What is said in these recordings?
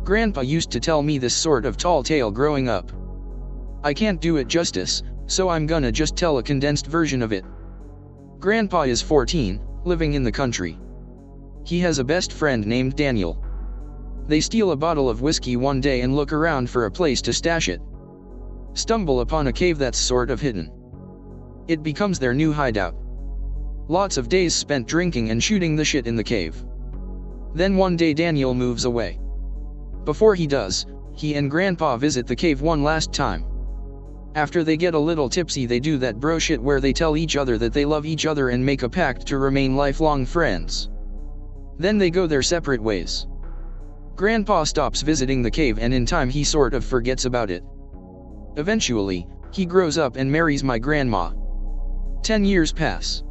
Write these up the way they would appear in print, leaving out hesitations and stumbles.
Grandpa used to tell me this sort of tall tale growing up. I can't do it justice, so I'm gonna just tell a condensed version of it. Grandpa is 14, living in the country. He has a best friend named Daniel. They steal a bottle of whiskey one day and look around for a place to stash it. Stumble upon a cave that's sort of hidden. It becomes their new hideout. Lots of days spent drinking and shooting the shit in the cave. Then one day Daniel moves away. Before he does, he and Grandpa visit the cave one last time. After they get a little tipsy, they do that bro shit where they tell each other that they love each other and make a pact to remain lifelong friends. Then they go their separate ways. Grandpa stops visiting the cave, and in time he sort of forgets about it. Eventually, he grows up and marries my grandma. 10 years pass.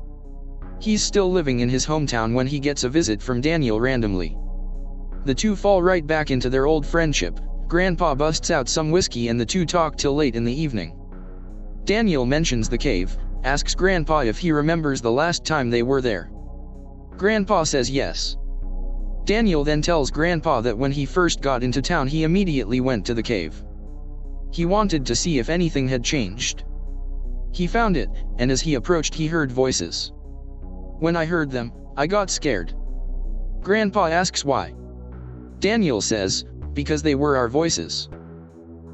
He's still living in his hometown when he gets a visit from Daniel randomly. The two fall right back into their old friendship. Grandpa busts out some whiskey and the two talk till late in the evening. Daniel mentions the cave, asks Grandpa if he remembers the last time they were there. Grandpa says yes. Daniel then tells Grandpa that when he first got into town he immediately went to the cave. He wanted to see if anything had changed. He found it, and as he approached he heard voices. When I heard them, I got scared. Grandpa asks why. Daniel says, because they were our voices.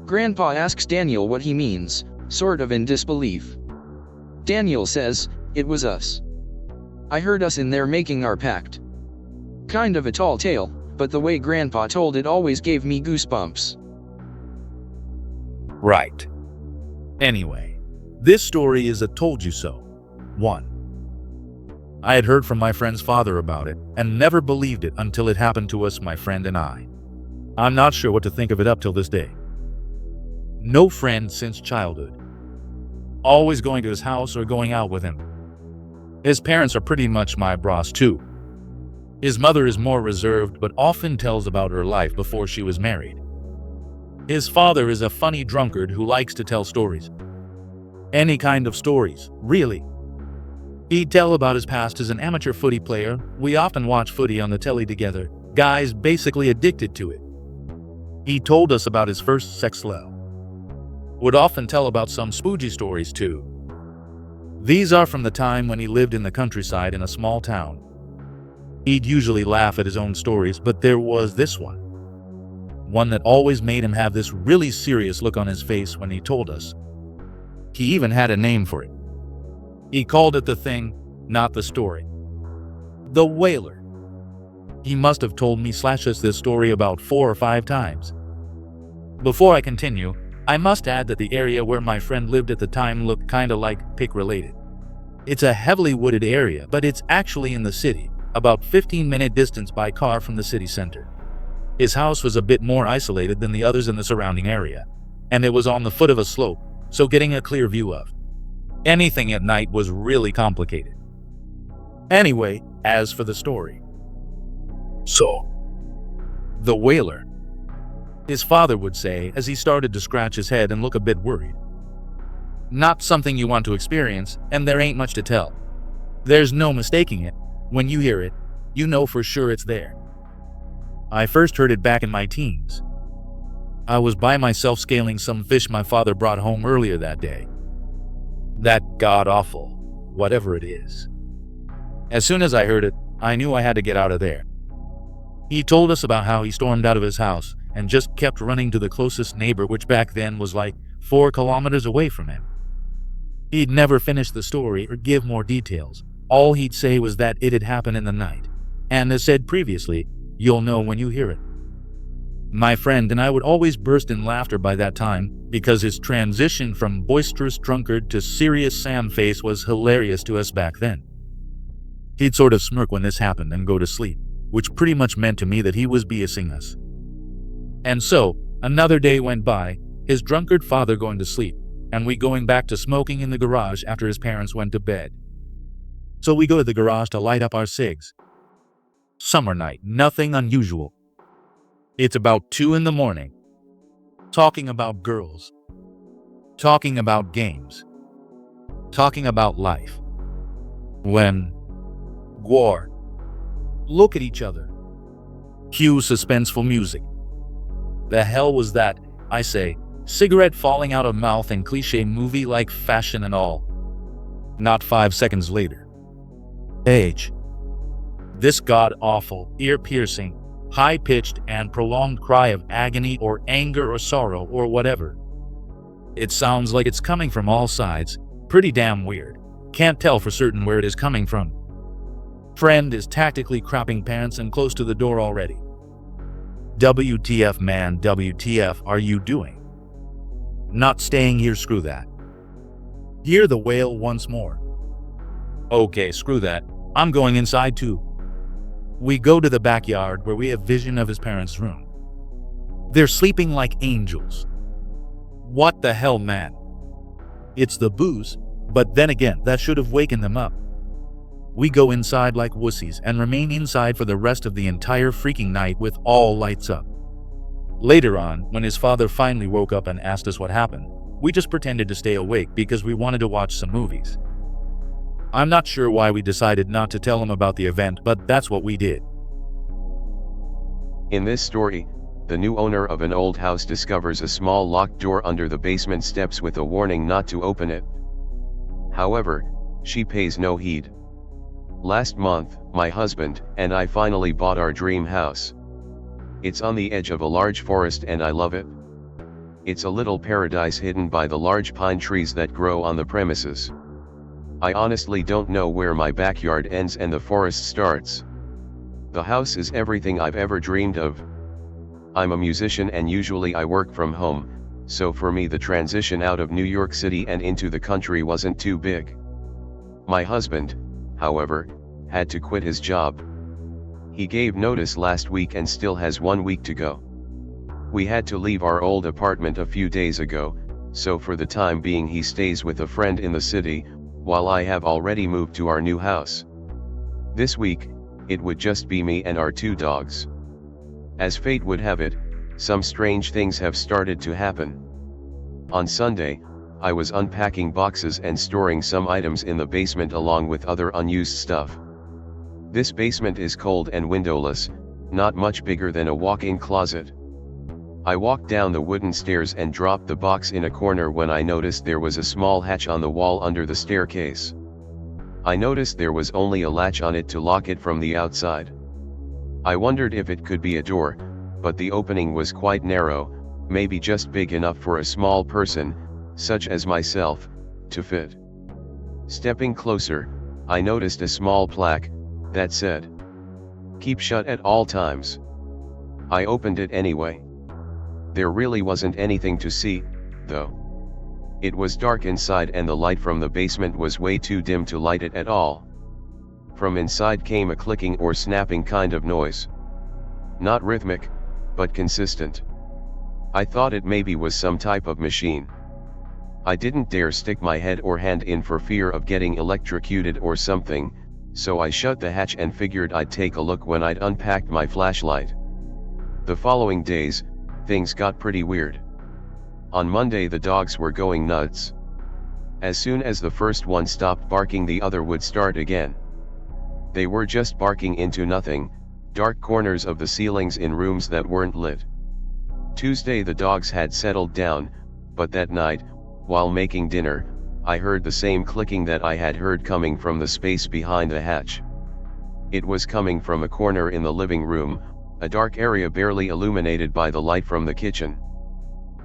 Grandpa asks Daniel what he means, sort of in disbelief. Daniel says, it was us. I heard us in there making our pact. Kind of a tall tale, but the way Grandpa told it always gave me goosebumps. Right. Anyway, this story is a told you so. 1. I had heard from my friend's father about it, and never believed it until it happened to us, my friend and I. I'm not sure what to think of it up till this day. No friend since childhood. Always going to his house or going out with him. His parents are pretty much my bros too. His mother is more reserved but often tells about her life before she was married. His father is a funny drunkard who likes to tell stories. Any kind of stories, really. He'd tell about his past as an amateur footy player. We often watch footy on the telly together, guys basically addicted to it. He told us about his first sex love. Would often tell about some spooky stories too. These are from the time when he lived in the countryside in a small town. He'd usually laugh at his own stories, but there was this one that always made him have this really serious look on his face when he told us. He even had a name for it. He called it the thing, not the story. The Wailer. He must have told me / this story about 4 or 5 times. Before I continue, I must add that the area where my friend lived at the time looked kinda like Pick related. It's a heavily wooded area, but it's actually in the city, about 15-minute distance by car from the city center. His house was a bit more isolated than the others in the surrounding area, and it was on the foot of a slope, so getting a clear view of anything at night was really complicated. Anyway, as for the story. So, the Wailer. His father would say as he started to scratch his head and look a bit worried. Not something you want to experience, and there ain't much to tell. There's no mistaking it. When you hear it, you know for sure it's there. I first heard it back in my teens. I was by myself scaling some fish my father brought home earlier that day. That god-awful, whatever it is. As soon as I heard it, I knew I had to get out of there. He told us about how he stormed out of his house and just kept running to the closest neighbor, which back then was like 4 kilometers away from him. He'd never finish the story or give more details. All he'd say was that it had happened in the night. And as said previously, you'll know when you hear it. My friend and I would always burst in laughter by that time because his transition from boisterous drunkard to serious Sam face was hilarious to us back then. He'd sort of smirk when this happened and go to sleep, which pretty much meant to me that he was BSing us. And so, another day went by, his drunkard father going to sleep, and we going back to smoking in the garage after his parents went to bed. So we go to the garage to light up our cigs. Summer night, nothing unusual. It's about 2 a.m. Talking about girls. Talking about games. Talking about life. When war. Look at each other. Cue suspenseful music. The hell was that? I say, cigarette falling out of mouth and cliche movie-like fashion and all. Not 5 seconds later. H. This god-awful, ear-piercing, high-pitched and prolonged cry of agony or anger or sorrow or whatever. It sounds like it's coming from all sides. Pretty damn weird. Can't tell for certain where it is coming from. Friend is tactically crapping pants and close to the door already. WTF man, WTF are you doing? Not staying here, screw that. Hear the wail once more. Okay, screw that. I'm going inside too. We go to the backyard where we have vision of his parents' room. They're sleeping like angels. What the hell, man? It's the booze, but then again, that should have wakened them up. We go inside like wussies and remain inside for the rest of the entire freaking night with all lights up. Later on, when his father finally woke up and asked us what happened, we just pretended to stay awake because we wanted to watch some movies. I'm not sure why we decided not to tell him about the event, but that's what we did. In this story, the new owner of an old house discovers a small locked door under the basement steps with a warning not to open it. However, she pays no heed. Last month, my husband and I finally bought our dream house. It's on the edge of a large forest and I love it. It's a little paradise hidden by the large pine trees that grow on the premises. I honestly don't know where my backyard ends and the forest starts. The house is everything I've ever dreamed of. I'm a musician and usually I work from home, so for me the transition out of New York City and into the country wasn't too big. My husband, however, had to quit his job. He gave notice last week and still has 1 week to go. We had to leave our old apartment a few days ago, so for the time being he stays with a friend in the city, while I have already moved to our new house. This week, it would just be me and our 2 dogs. As fate would have it, some strange things have started to happen. On Sunday, I was unpacking boxes and storing some items in the basement along with other unused stuff. This basement is cold and windowless, not much bigger than a walk-in closet. I walked down the wooden stairs and dropped the box in a corner when I noticed there was a small hatch on the wall under the staircase. I noticed there was only a latch on it to lock it from the outside. I wondered if it could be a door, but the opening was quite narrow, maybe just big enough for a small person, such as myself, to fit. Stepping closer, I noticed a small plaque that said, "Keep shut at all times." I opened it anyway. There really wasn't anything to see, though. It was dark inside and the light from the basement was way too dim to light it at all. From inside came a clicking or snapping kind of noise. Not rhythmic, but consistent. I thought it maybe was some type of machine. I didn't dare stick my head or hand in for fear of getting electrocuted or something, so I shut the hatch and figured I'd take a look when I'd unpacked my flashlight. The following days, things got pretty weird. On Monday the dogs were going nuts. As soon as the first one stopped barking the other would start again. They were just barking into nothing, dark corners of the ceilings in rooms that weren't lit. Tuesday the dogs had settled down, but that night, while making dinner, I heard the same clicking that I had heard coming from the space behind the hatch. It was coming from a corner in the living room, a dark area barely illuminated by the light from the kitchen.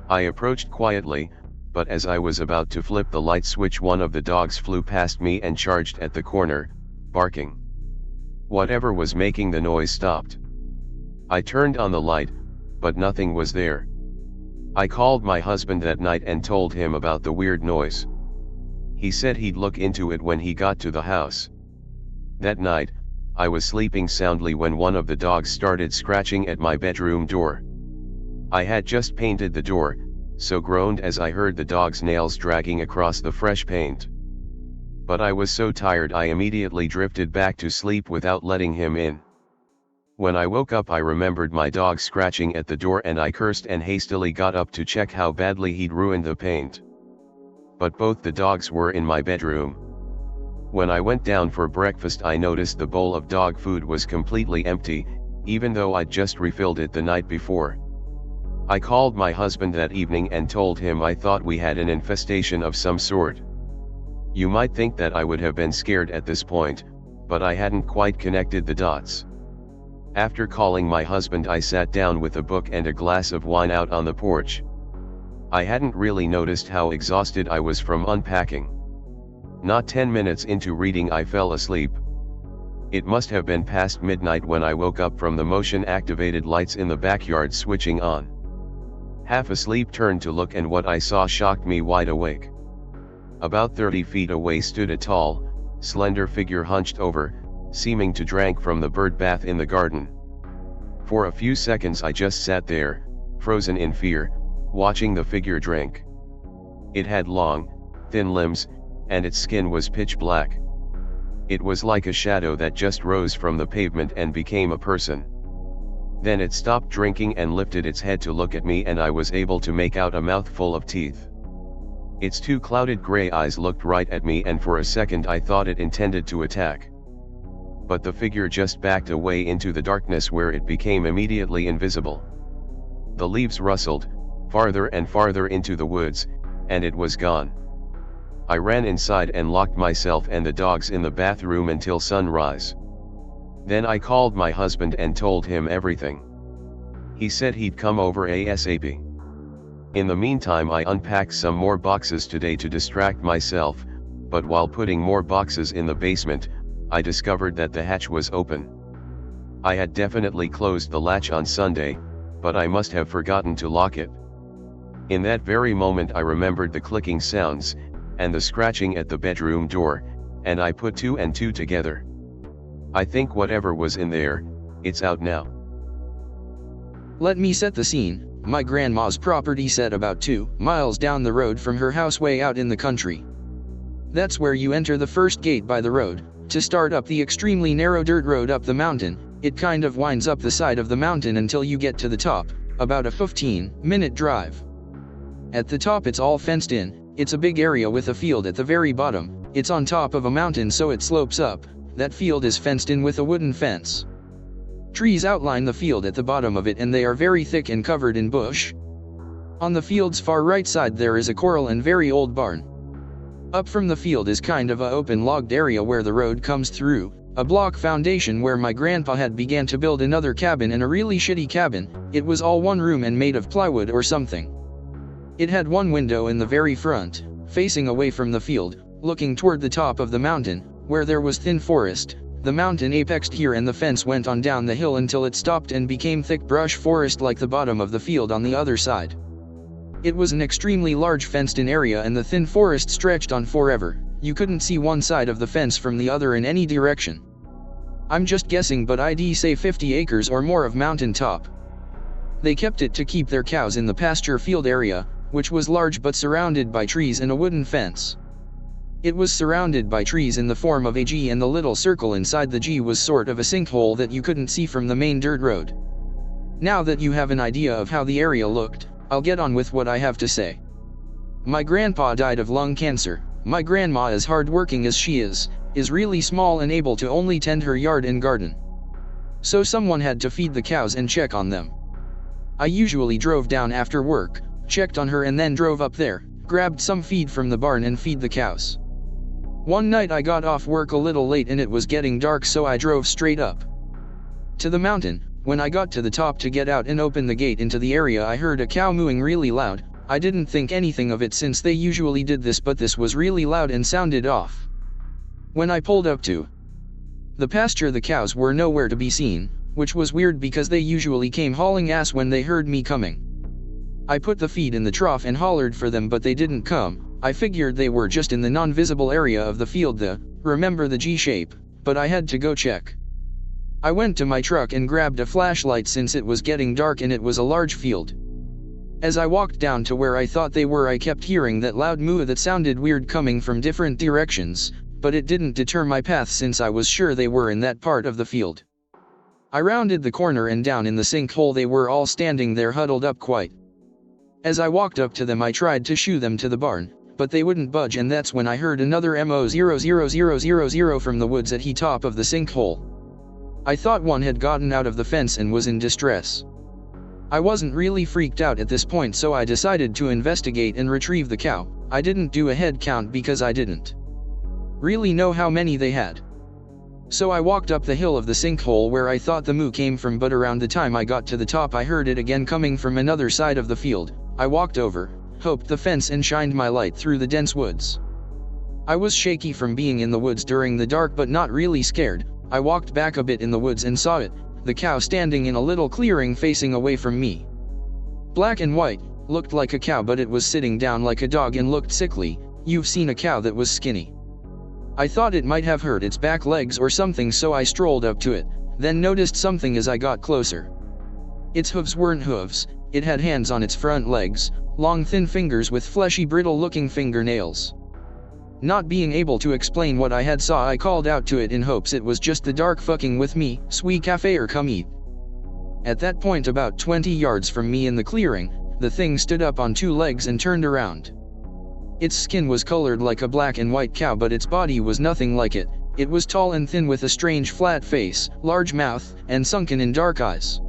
I approached quietly, but as I was about to flip the light switch one of the dogs flew past me and charged at the corner, barking. Whatever was making the noise stopped. I turned on the light, but nothing was there. I called my husband that night and told him about the weird noise. He said he'd look into it when he got to the house. That night, I was sleeping soundly when one of the dogs started scratching at my bedroom door. I had just painted the door, so groaned as I heard the dog's nails dragging across the fresh paint. But I was so tired I immediately drifted back to sleep without letting him in. When I woke up I remembered my dog scratching at the door and I cursed and hastily got up to check how badly he'd ruined the paint. But both the dogs were in my bedroom. When I went down for breakfast I noticed the bowl of dog food was completely empty, even though I'd just refilled it the night before. I called my husband that evening and told him I thought we had an infestation of some sort. You might think that I would have been scared at this point, but I hadn't quite connected the dots. After calling my husband, I sat down with a book and a glass of wine out on the porch. I hadn't really noticed how exhausted I was from unpacking. Not 10 minutes into reading I fell asleep. It must have been past midnight when I woke up from the motion-activated lights in the backyard switching on. Half asleep, turned to look, and what I saw shocked me wide awake. About 30 feet away stood a tall, slender figure hunched over, seeming to drink from the bird bath in the garden. For a few seconds I just sat there, frozen in fear, watching the figure drink. It had long, thin limbs, and its skin was pitch black. It was like a shadow that just rose from the pavement and became a person. Then it stopped drinking and lifted its head to look at me, and I was able to make out a mouthful of teeth. Its two clouded gray eyes looked right at me, and for a second I thought it intended to attack. But the figure just backed away into the darkness, where it became immediately invisible. The leaves rustled, farther and farther into the woods, and it was gone. I ran inside and locked myself and the dogs in the bathroom until sunrise. Then I called my husband and told him everything. He said he'd come over ASAP. In the meantime, I unpacked some more boxes today to distract myself, but while putting more boxes in the basement, I discovered that the hatch was open. I had definitely closed the latch on Sunday, but I must have forgotten to lock it. In that very moment I remembered the clicking sounds, and the scratching at the bedroom door, and I put two and two together. I think whatever was in there, it's out now. Let me set the scene. My grandma's property set about 2 miles down the road from her house, way out in the country. That's where you enter the first gate by the road. To start up the extremely narrow dirt road up the mountain, it kind of winds up the side of the mountain until you get to the top, about a 15-minute drive. At the top it's all fenced in. It's a big area with a field at the very bottom. It's on top of a mountain, so it slopes up. That field is fenced in with a wooden fence. Trees outline the field at the bottom of it, and they are very thick and covered in bush. On the field's far right side there is a coral and very old barn. Up from the field is kind of a open logged area where the road comes through, a block foundation where my grandpa had began to build another cabin, and a really shitty cabin. It was all one room and made of plywood or something. It had one window in the very front, facing away from the field, looking toward the top of the mountain, where there was thin forest. The mountain apexed here, and the fence went on down the hill until it stopped and became thick brush forest like the bottom of the field on the other side. It was an extremely large fenced-in area, and the thin forest stretched on forever. You couldn't see one side of the fence from the other in any direction. I'm just guessing, but I'd say 50 acres or more of mountain top. They kept it to keep their cows in the pasture field area, which was large but surrounded by trees and a wooden fence. It was surrounded by trees in the form of a G, and the little circle inside the G was sort of a sinkhole that you couldn't see from the main dirt road. Now that you have an idea of how the area looked, I'll get on with what I have to say. My grandpa died of lung cancer. My grandma, as hard-working as she is really small and able to only tend her yard and garden. So someone had to feed the cows and check on them. I usually drove down after work, checked on her, and then drove up there, grabbed some feed from the barn and feed the cows. One night I got off work a little late and it was getting dark, so I drove straight up to the mountain. When I got to the top to get out and open the gate into the area, I heard a cow mooing really loud. I didn't think anything of it since they usually did this, but this was really loud and sounded off. When I pulled up to the pasture, the cows were nowhere to be seen, which was weird because they usually came hauling ass when they heard me coming. I put the feed in the trough and hollered for them, but they didn't come. I figured they were just in the non-visible area of the field, remember the G shape, but I had to go check. I went to my truck and grabbed a flashlight since it was getting dark and it was a large field. As I walked down to where I thought they were, I kept hearing that loud moo that sounded weird coming from different directions, but it didn't deter my path since I was sure they were in that part of the field. I rounded the corner and down in the sinkhole they were all standing there huddled up quite. As I walked up to them I tried to shoo them to the barn, but they wouldn't budge, and that's when I heard another MO00000 from the woods at the top of the sinkhole. I thought one had gotten out of the fence and was in distress. I wasn't really freaked out at this point, so I decided to investigate and retrieve the cow. I didn't do a head count because I didn't really know how many they had. So I walked up the hill of the sinkhole where I thought the moo came from, but around the time I got to the top I heard it again coming from another side of the field. I walked over, hoped the fence, and shined my light through the dense woods. I was shaky from being in the woods during the dark, but not really scared. I walked back a bit in the woods and saw it, the cow, standing in a little clearing facing away from me. Black and white, looked like a cow, but it was sitting down like a dog and looked sickly. You've seen a cow that was skinny. I thought it might have hurt its back legs or something, so I strolled up to it, then noticed something as I got closer. Its hooves weren't hooves, it had hands on its front legs, long thin fingers with fleshy brittle-looking fingernails. Not being able to explain what I had saw, I called out to it in hopes it was just the dark fucking with me. Sweet cafe or come eat. At that point, about 20 yards from me in the clearing, the thing stood up on two legs and turned around. Its skin was colored like a black and white cow, but its body was nothing like it. It was tall and thin with a strange flat face, large mouth, and sunken in dark eyes.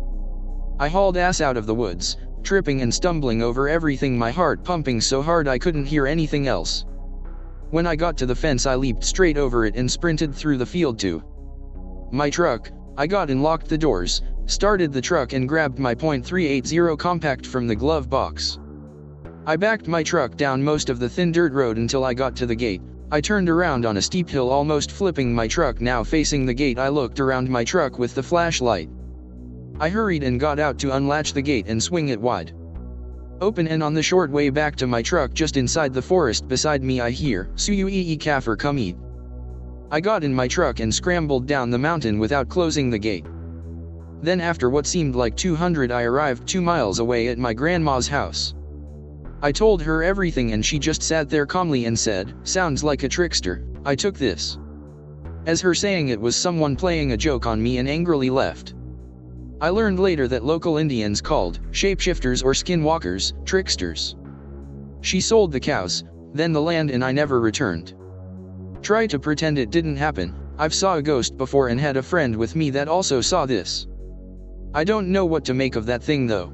I hauled ass out of the woods, tripping and stumbling over everything, my heart pumping so hard I couldn't hear anything else. When I got to the fence, I leaped straight over it and sprinted through the field to my truck. I got and locked the doors, started the truck, and grabbed my .380 compact from the glove box. I backed my truck down most of the thin dirt road until I got to the gate. I turned around on a steep hill, almost flipping my truck. Now facing the gate, I looked around my truck with the flashlight. I hurried and got out to unlatch the gate and swing it wide open, and on the short way back to my truck just inside the forest beside me, I hear, "Suuee kafir, come eat." I got in my truck and scrambled down the mountain without closing the gate. Then after what seemed like 200, I arrived 2 miles away at my grandma's house. I told her everything and she just sat there calmly and said, "Sounds like a trickster." I took this as her saying it was someone playing a joke on me and angrily left. I learned later that local Indians called shapeshifters or skinwalkers tricksters. She sold the cows, then the land, and I never returned. Try to pretend it didn't happen. I've saw a ghost before and had a friend with me that also saw this. I don't know what to make of that thing though.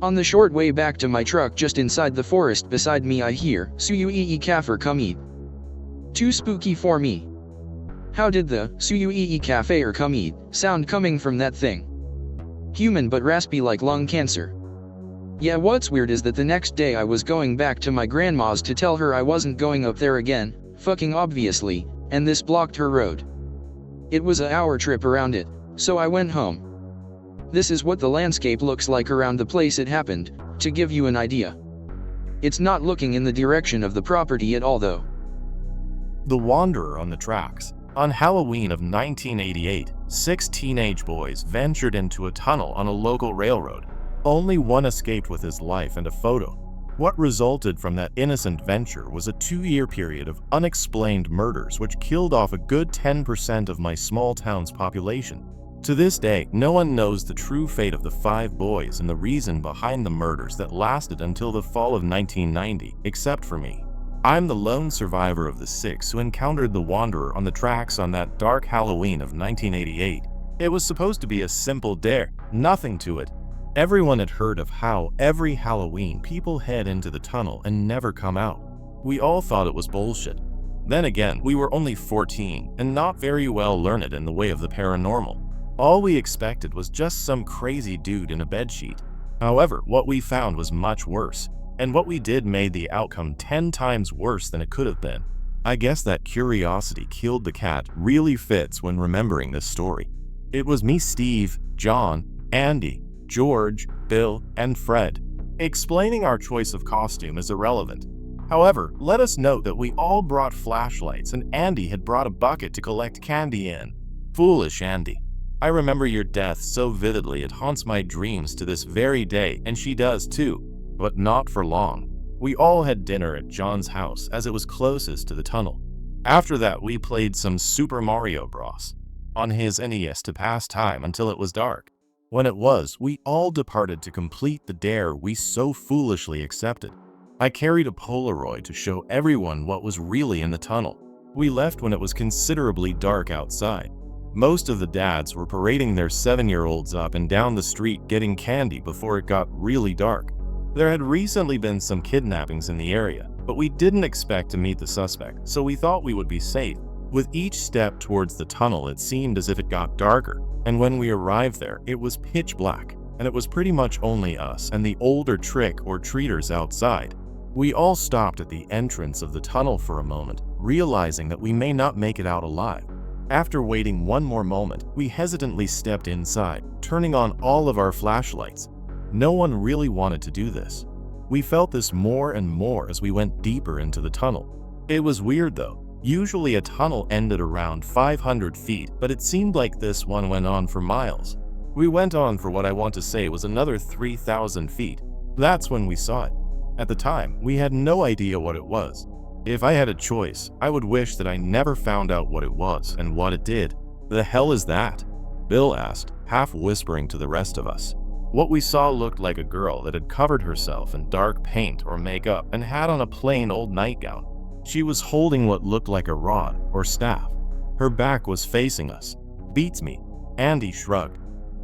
On the short way back to my truck just inside the forest beside me, I hear, "Suuee kafir, come eat." Too spooky for me. How did the "Suuee cafe" or "come eat" sound coming from that thing? Human but raspy like lung cancer. Yeah, what's weird is that the next day I was going back to my grandma's to tell her I wasn't going up there again, fucking obviously, and this blocked her road. It was an hour trip around it, so I went home. This is what the landscape looks like around the place it happened, to give you an idea. It's not looking in the direction of the property at all though. The Wanderer on the Tracks. On Halloween of 1988, 6 teenage boys ventured into a tunnel on a local railroad. Only one escaped with his life and a photo. What resulted from that innocent venture was a 2-year period of unexplained murders which killed off a good 10% of my small town's population. To this day, no one knows the true fate of the 5 boys and the reason behind the murders that lasted until the fall of 1990, except for me. I'm the lone survivor of the 6 who encountered the Wanderer on the Tracks on that dark Halloween of 1988. It was supposed to be a simple dare, nothing to it. Everyone had heard of how every Halloween people head into the tunnel and never come out. We all thought it was bullshit. Then again, we were only 14 and not very well learned in the way of the paranormal. All we expected was just some crazy dude in a bedsheet. However, what we found was much worse, and what we did made the outcome 10 times worse than it could have been. I guess that curiosity killed the cat really fits when remembering this story. It was me, Steve, John, Andy, George, Bill, and Fred. Explaining our choice of costume is irrelevant. However, let us note that we all brought flashlights and Andy had brought a bucket to collect candy in. Foolish Andy. I remember your death so vividly it haunts my dreams to this very day, and she does too, but not for long. We all had dinner at John's house as it was closest to the tunnel. After that, we played some Super Mario Bros. On his NES to pass time until it was dark. When it was, we all departed to complete the dare we so foolishly accepted. I carried a Polaroid to show everyone what was really in the tunnel. We left when it was considerably dark outside. Most of the dads were parading their 7-year-olds up and down the street getting candy before it got really dark. There had recently been some kidnappings in the area, but we didn't expect to meet the suspect, so we thought we would be safe. With each step towards the tunnel, it seemed as if it got darker, and when we arrived there, it was pitch black, and it was pretty much only us and the older trick-or-treaters outside. We all stopped at the entrance of the tunnel for a moment, realizing that we may not make it out alive. After waiting one more moment, we hesitantly stepped inside, turning on all of our flashlights. No one really wanted to do this. We felt this more and more as we went deeper into the tunnel. It was weird though. Usually a tunnel ended around 500 feet, but it seemed like this one went on for miles. We went on for what I want to say was another 3,000 feet. That's when we saw it. At the time, we had no idea what it was. If I had a choice, I would wish that I never found out what it was and what it did. The hell is that? Bill asked, half whispering to the rest of us. What we saw looked like a girl that had covered herself in dark paint or makeup and had on a plain old nightgown. She was holding what looked like a rod or staff. Her back was facing us. Beats me. Andy shrugged.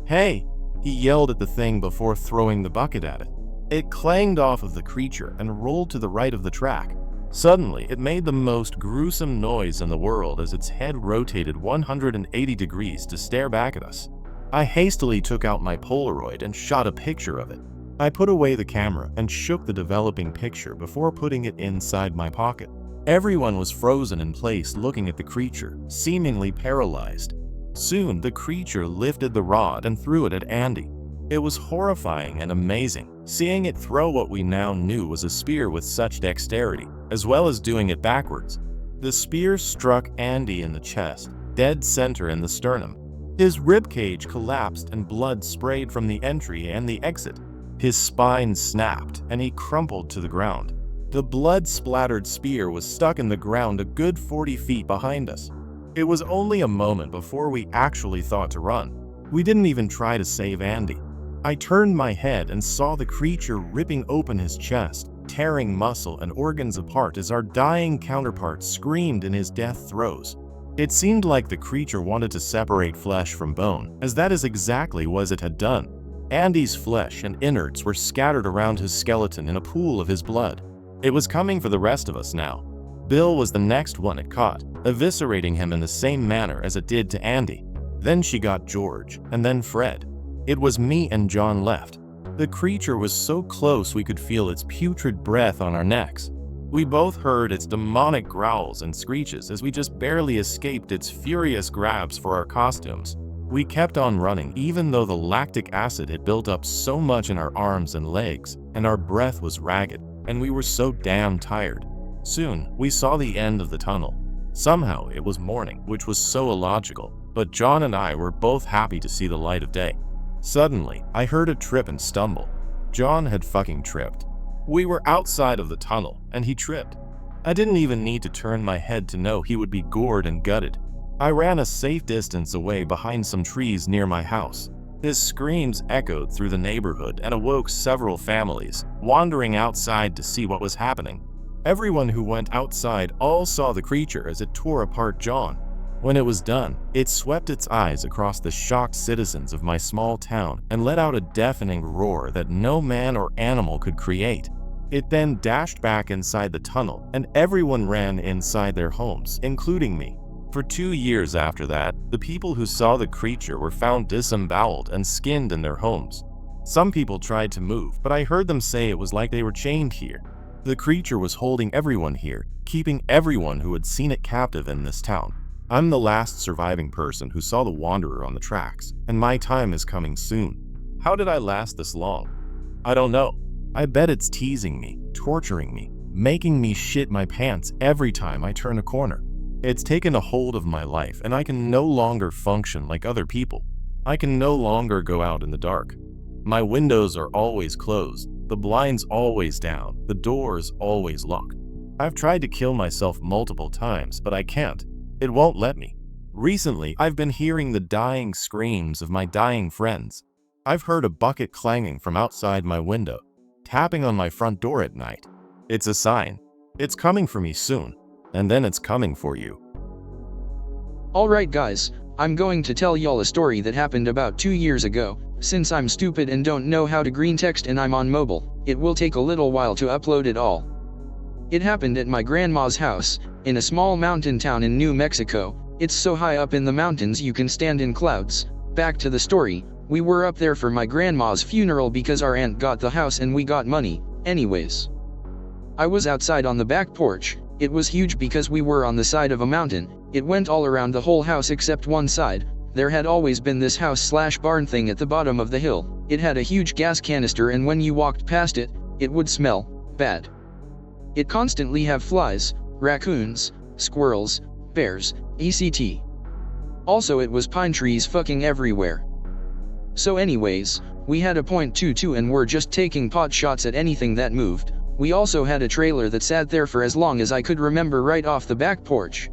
Hey, he yelled at the thing before throwing the bucket at it. It clanged off of the creature and rolled to the right of the track. Suddenly, it made the most gruesome noise in the world as its head rotated 180 degrees to stare back at us. I hastily took out my Polaroid and shot a picture of it. I put away the camera and shook the developing picture before putting it inside my pocket. Everyone was frozen in place looking at the creature, seemingly paralyzed. Soon, the creature lifted the rod and threw it at Andy. It was horrifying and amazing, seeing it throw what we now knew was a spear with such dexterity, as well as doing it backwards. The spear struck Andy in the chest, dead center in the sternum. His ribcage collapsed and blood sprayed from the entry and the exit. His spine snapped and he crumpled to the ground. The blood-splattered spear was stuck in the ground a good 40 feet behind us. It was only a moment before we actually thought to run. We didn't even try to save Andy. I turned my head and saw the creature ripping open his chest, tearing muscle and organs apart as our dying counterpart screamed in his death throes. It seemed like the creature wanted to separate flesh from bone, as that is exactly what it had done. Andy's flesh and innards were scattered around his skeleton in a pool of his blood. It was coming for the rest of us now. Bill was the next one it caught, eviscerating him in the same manner as it did to Andy. Then she got George, and then Fred. It was me and John left. The creature was so close we could feel its putrid breath on our necks. We both heard its demonic growls and screeches as we just barely escaped its furious grabs for our costumes. We kept on running even though the lactic acid had built up so much in our arms and legs, and our breath was ragged, and we were so damn tired. Soon, we saw the end of the tunnel. Somehow, it was morning, which was so illogical, but John and I were both happy to see the light of day. Suddenly, I heard a trip and stumble. John had fucking tripped. We were outside of the tunnel, and he tripped. I didn't even need to turn my head to know he would be gored and gutted. I ran a safe distance away behind some trees near my house. His screams echoed through the neighborhood and awoke several families, wandering outside to see what was happening. Everyone who went outside all saw the creature as it tore apart John. When it was done, it swept its eyes across the shocked citizens of my small town and let out a deafening roar that no man or animal could create. It then dashed back inside the tunnel, and everyone ran inside their homes, including me. For 2 years after that, the people who saw the creature were found disemboweled and skinned in their homes. Some people tried to move, but I heard them say it was like they were chained here. The creature was holding everyone here, keeping everyone who had seen it captive in this town. I'm the last surviving person who saw the Wanderer on the tracks, and my time is coming soon. How did I last this long? I don't know. I bet it's teasing me, torturing me, making me shit my pants every time I turn a corner. It's taken a hold of my life, and I can no longer function like other people. I can no longer go out in the dark. My windows are always closed, the blinds always down, the doors always locked. I've tried to kill myself multiple times, but I can't. It won't let me. Recently, I've been hearing the dying screams of my dying friends. I've heard a bucket clanging from outside my window, tapping on my front door at night. It's a sign. It's coming for me soon, and then it's coming for you. Alright guys, I'm going to tell y'all a story that happened about 2 years ago. Since I'm stupid and don't know how to green text and I'm on mobile, it will take a little while to upload it all. It happened at my grandma's house, in a small mountain town in New Mexico. It's so high up in the mountains you can stand in clouds. Back to the story, we were up there for my grandma's funeral because our aunt got the house and we got money. Anyways, I was outside on the back porch. It was huge because we were on the side of a mountain. It went all around the whole house except one side. There had always been this house/barn thing at the bottom of the hill. It had a huge gas canister and when you walked past it, it would smell bad. It constantly have flies, raccoons, squirrels, bears, etc. Also it was pine trees fucking everywhere. So anyways, we had a .22 and were just taking pot shots at anything that moved. We also had a trailer that sat there for as long as I could remember right off the back porch.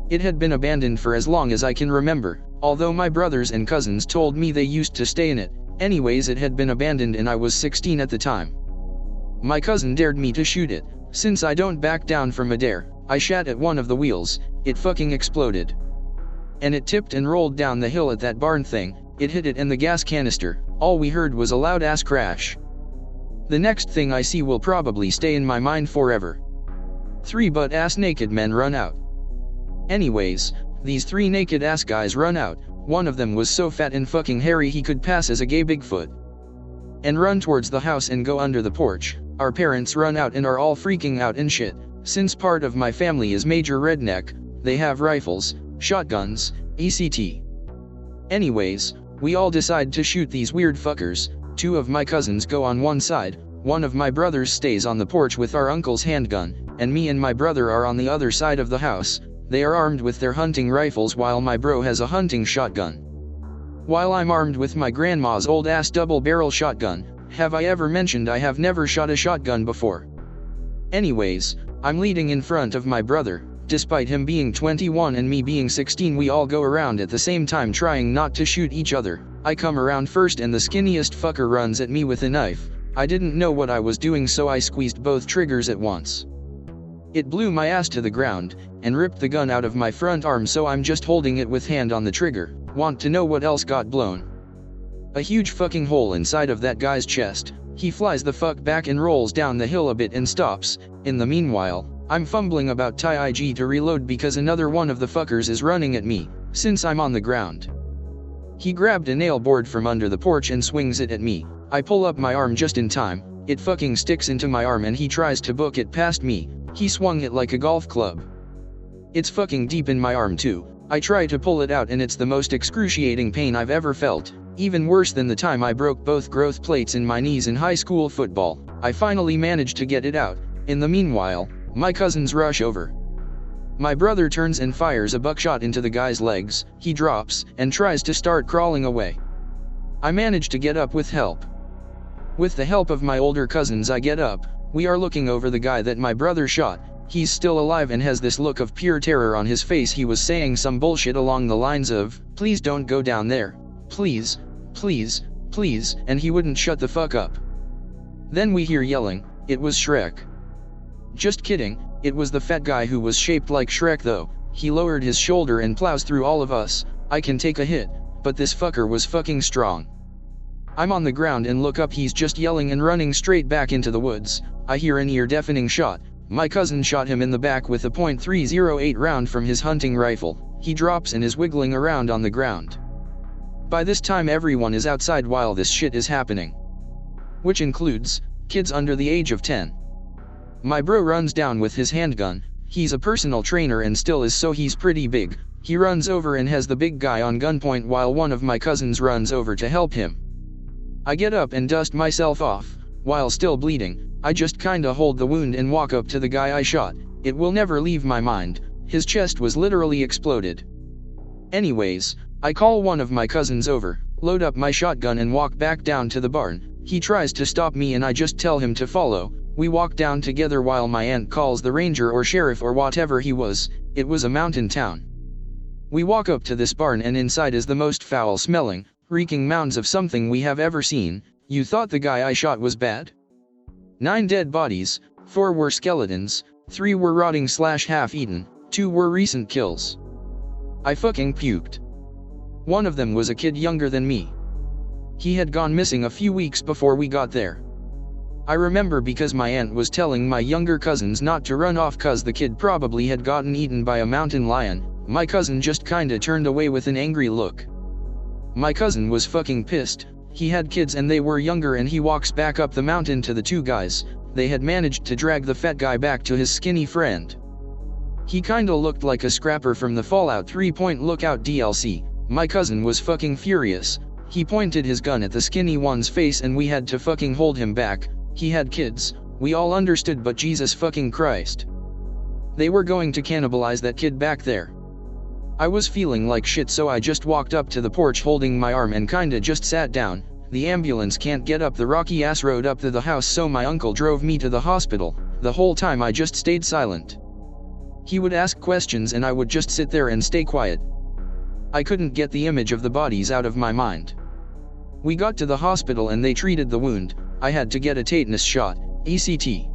It had been abandoned for as long as I can remember, although my brothers and cousins told me they used to stay in it. Anyways, it had been abandoned and I was 16 at the time. My cousin dared me to shoot it. Since I don't back down from a dare, I shot at one of the wheels. It fucking exploded. And it tipped and rolled down the hill at that barn thing. It hit it and the gas canister. All we heard was a loud ass crash. The next thing I see will probably stay in my mind forever. 3 butt-ass naked men run out. Anyways, these 3 naked-ass guys run out. One of them was so fat and fucking hairy he could pass as a gay Bigfoot. And run towards the house and go under the porch. Our parents run out and are all freaking out and shit. Since part of my family is major redneck, they have rifles, shotguns, etc. Anyways, we all decide to shoot these weird fuckers. 2 of my cousins go on one side, one of my brothers stays on the porch with our uncle's handgun, and me and my brother are on the other side of the house. They are armed with their hunting rifles while my bro has a hunting shotgun. While I'm armed with my grandma's old-ass double-barrel shotgun. Have I ever mentioned I have never shot a shotgun before? Anyways, I'm leading in front of my brother. Despite him being 21 and me being 16, we all go around at the same time trying not to shoot each other. I come around first and the skinniest fucker runs at me with a knife. I didn't know what I was doing, so I squeezed both triggers at once. It blew my ass to the ground, and ripped the gun out of my front arm, so I'm just holding it with hand on the trigger. Want to know what else got blown? A huge fucking hole inside of that guy's chest. He flies the fuck back and rolls down the hill a bit and stops. In the meanwhile, I'm fumbling about TIG to reload because another one of the fuckers is running at me, since I'm on the ground. He grabbed a nail board from under the porch and swings it at me. I pull up my arm just in time. It fucking sticks into my arm and he tries to book it past me. He swung it like a golf club. It's fucking deep in my arm too. I try to pull it out and it's the most excruciating pain I've ever felt. Even worse than the time I broke both growth plates in my knees in high school football. I finally managed to get it out. In the meanwhile, my cousins rush over. My brother turns and fires a buckshot into the guy's legs. He drops and tries to start crawling away. I manage to get up with help. With the help of my older cousins, I get up. We are looking over the guy that my brother shot. He's still alive and has this look of pure terror on his face. He was saying some bullshit along the lines of, "Please don't go down there. Please, please, please," and he wouldn't shut the fuck up. Then we hear yelling. It was Shrek. Just kidding, it was the fat guy who was shaped like Shrek though. He lowered his shoulder and plows through all of us. I can take a hit, but this fucker was fucking strong. I'm on the ground and look up, he's just yelling and running straight back into the woods. I hear an ear-deafening shot. My cousin shot him in the back with a .308 round from his hunting rifle. He drops and is wiggling around on the ground. By this time everyone is outside while this shit is happening. Which includes kids under the age of 10. My bro runs down with his handgun. He's a personal trainer and still is, so he's pretty big. He runs over and has the big guy on gunpoint while one of my cousins runs over to help him. I get up and dust myself off. While still bleeding, I just kinda hold the wound and walk up to the guy I shot. It will never leave my mind. His chest was literally exploded. Anyways, I call one of my cousins over, load up my shotgun and walk back down to the barn. He tries to stop me and I just tell him to follow. We walk down together while my aunt calls the ranger or sheriff or whatever he was. It was a mountain town. We walk up to this barn and inside is the most foul smelling, reeking mounds of something we have ever seen. You thought the guy I shot was bad? 9 dead bodies, 4 were skeletons, 3 were rotting/half-eaten, 2 were recent kills. I fucking puked. One of them was a kid younger than me. He had gone missing a few weeks before we got there. I remember because my aunt was telling my younger cousins not to run off cause the kid probably had gotten eaten by a mountain lion. My cousin just kinda turned away with an angry look. My cousin was fucking pissed. He had kids and they were younger, and he walks back up the mountain to the two guys. They had managed to drag the fat guy back to his skinny friend. He kinda looked like a scrapper from the Fallout 3 Point Lookout DLC. My cousin was fucking furious. He pointed his gun at the skinny one's face and we had to fucking hold him back. He had kids, we all understood, but Jesus fucking Christ. They were going to cannibalize that kid back there. I was feeling like shit, so I just walked up to the porch holding my arm and kinda just sat down. The ambulance can't get up the rocky ass road up to the house, so my uncle drove me to the hospital. The whole time I just stayed silent. He would ask questions and I would just sit there and stay quiet. I couldn't get the image of the bodies out of my mind. We got to the hospital and they treated the wound. I had to get a tetanus shot, ECT.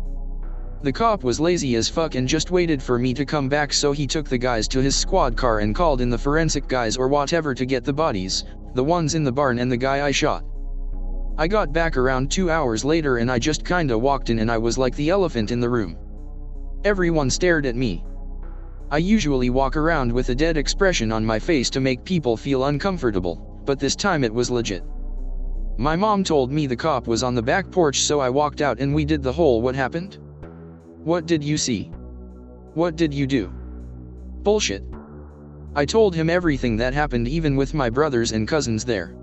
The cop was lazy as fuck and just waited for me to come back, so he took the guys to his squad car and called in the forensic guys or whatever to get the bodies, the ones in the barn and the guy I shot. I got back around 2 hours later and I just kinda walked in and I was like the elephant in the room. Everyone stared at me. I usually walk around with a dead expression on my face to make people feel uncomfortable, but this time it was legit. My mom told me the cop was on the back porch, so I walked out and we did the whole "what happened? What did you see? What did you do?" bullshit. I told him everything that happened, even with my brothers and cousins there.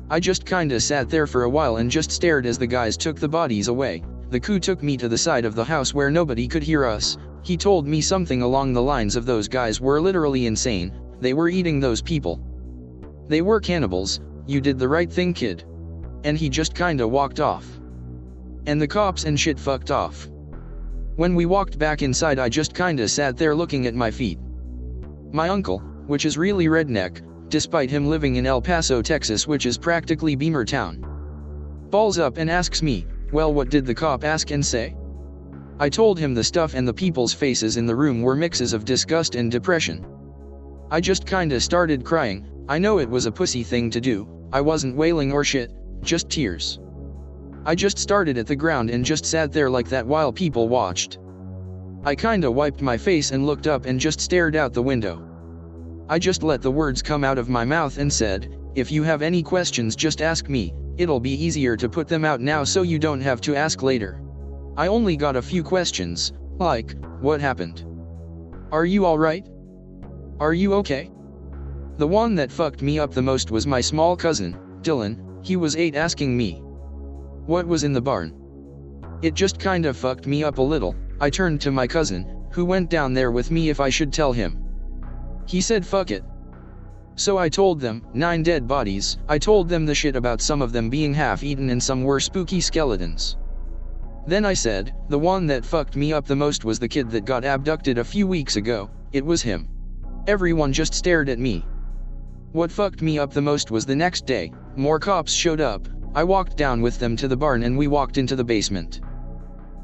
I just kinda sat there for a while and just stared as the guys took the bodies away. The coup took me to the side of the house where nobody could hear us. He told me something along the lines of, "Those guys were literally insane, they were eating those people. They were cannibals, you did the right thing, kid." And he just kinda walked off. And the cops and shit fucked off. When we walked back inside I just kinda sat there looking at my feet. My uncle, which is really redneck, despite him living in El Paso, Texas, which is practically Beamer Town, balls up and asks me, "Well, what did the cop ask and say?" I told him the stuff and the people's faces in the room were mixes of disgust and depression. I just kinda started crying. I know it was a pussy thing to do, I wasn't wailing or shit, just tears. I just started at the ground and just sat there like that while people watched. I kinda wiped my face and looked up and just stared out the window. I just let the words come out of my mouth and said, "If you have any questions, just ask me. It'll be easier to put them out now so you don't have to ask later." I only got a few questions, like, "What happened? Are you alright? Are you okay?" The one that fucked me up the most was my small cousin, Dylan. He was 8, asking me, "What was in the barn?" It just kinda fucked me up a little. I turned to my cousin, who went down there with me, if I should tell him. He said fuck it. So I told them, 9 dead bodies. I told them the shit about some of them being half-eaten and some were spooky skeletons. Then I said, the one that fucked me up the most was the kid that got abducted a few weeks ago. It was him. Everyone just stared at me. What fucked me up the most was the next day, more cops showed up. I walked down with them to the barn and we walked into the basement.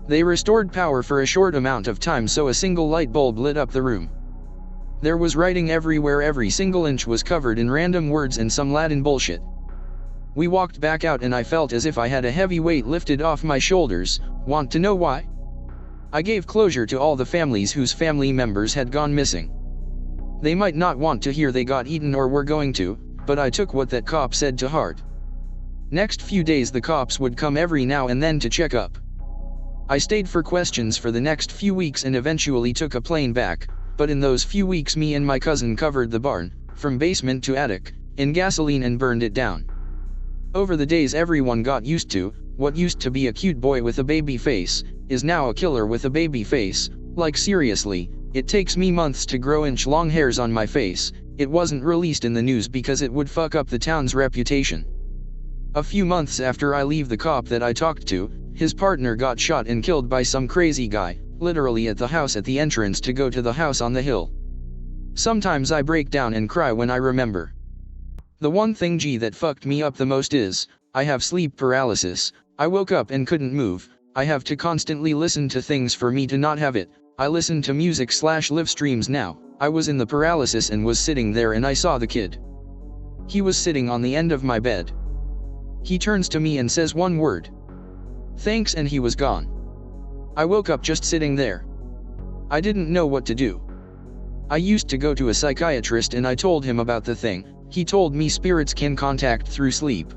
They restored power for a short amount of time, so a single light bulb lit up the room. There was writing everywhere, every single inch was covered in random words and some Latin bullshit. We walked back out and I felt as if I had a heavy weight lifted off my shoulders. Want to know why? I gave closure to all the families whose family members had gone missing. They might not want to hear they got eaten or were going to, but I took what that cop said to heart. Next few days the cops would come every now and then to check up. I stayed for questions for the next few weeks and eventually took a plane back, but in those few weeks me and my cousin covered the barn, from basement to attic, in gasoline and burned it down. Over the days everyone got used to, what used to be a cute boy with a baby face, is now a killer with a baby face. Like seriously, it takes me months to grow inch-long hairs on my face. It wasn't released in the news because it would fuck up the town's reputation. A few months after I leave the cop that I talked to, his partner got shot and killed by some crazy guy, literally at the house at the entrance to go to the house on the hill. Sometimes I break down and cry when I remember. The one thing that fucked me up the most is, I have sleep paralysis. I woke up and couldn't move. I have to constantly listen to things for me to not have it. I listen to music/live streams now. I was in the paralysis and was sitting there and I saw the kid. He was sitting on the end of my bed. He turns to me and says one word. Thanks, and he was gone. I woke up just sitting there. I didn't know what to do. I used to go to a psychiatrist and I told him about the thing. He told me spirits can contact through sleep.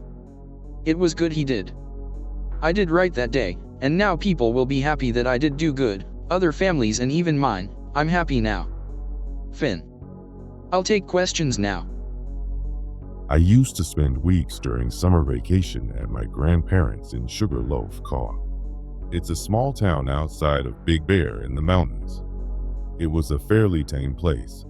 It was good he did. I did right that day, and now people will be happy that I did do good, other families and even mine. I'm happy now. Finn. I'll take questions now. I used to spend weeks during summer vacation at my grandparents' in Sugarloaf, Caw. It's a small town outside of Big Bear in the mountains. It was a fairly tame place.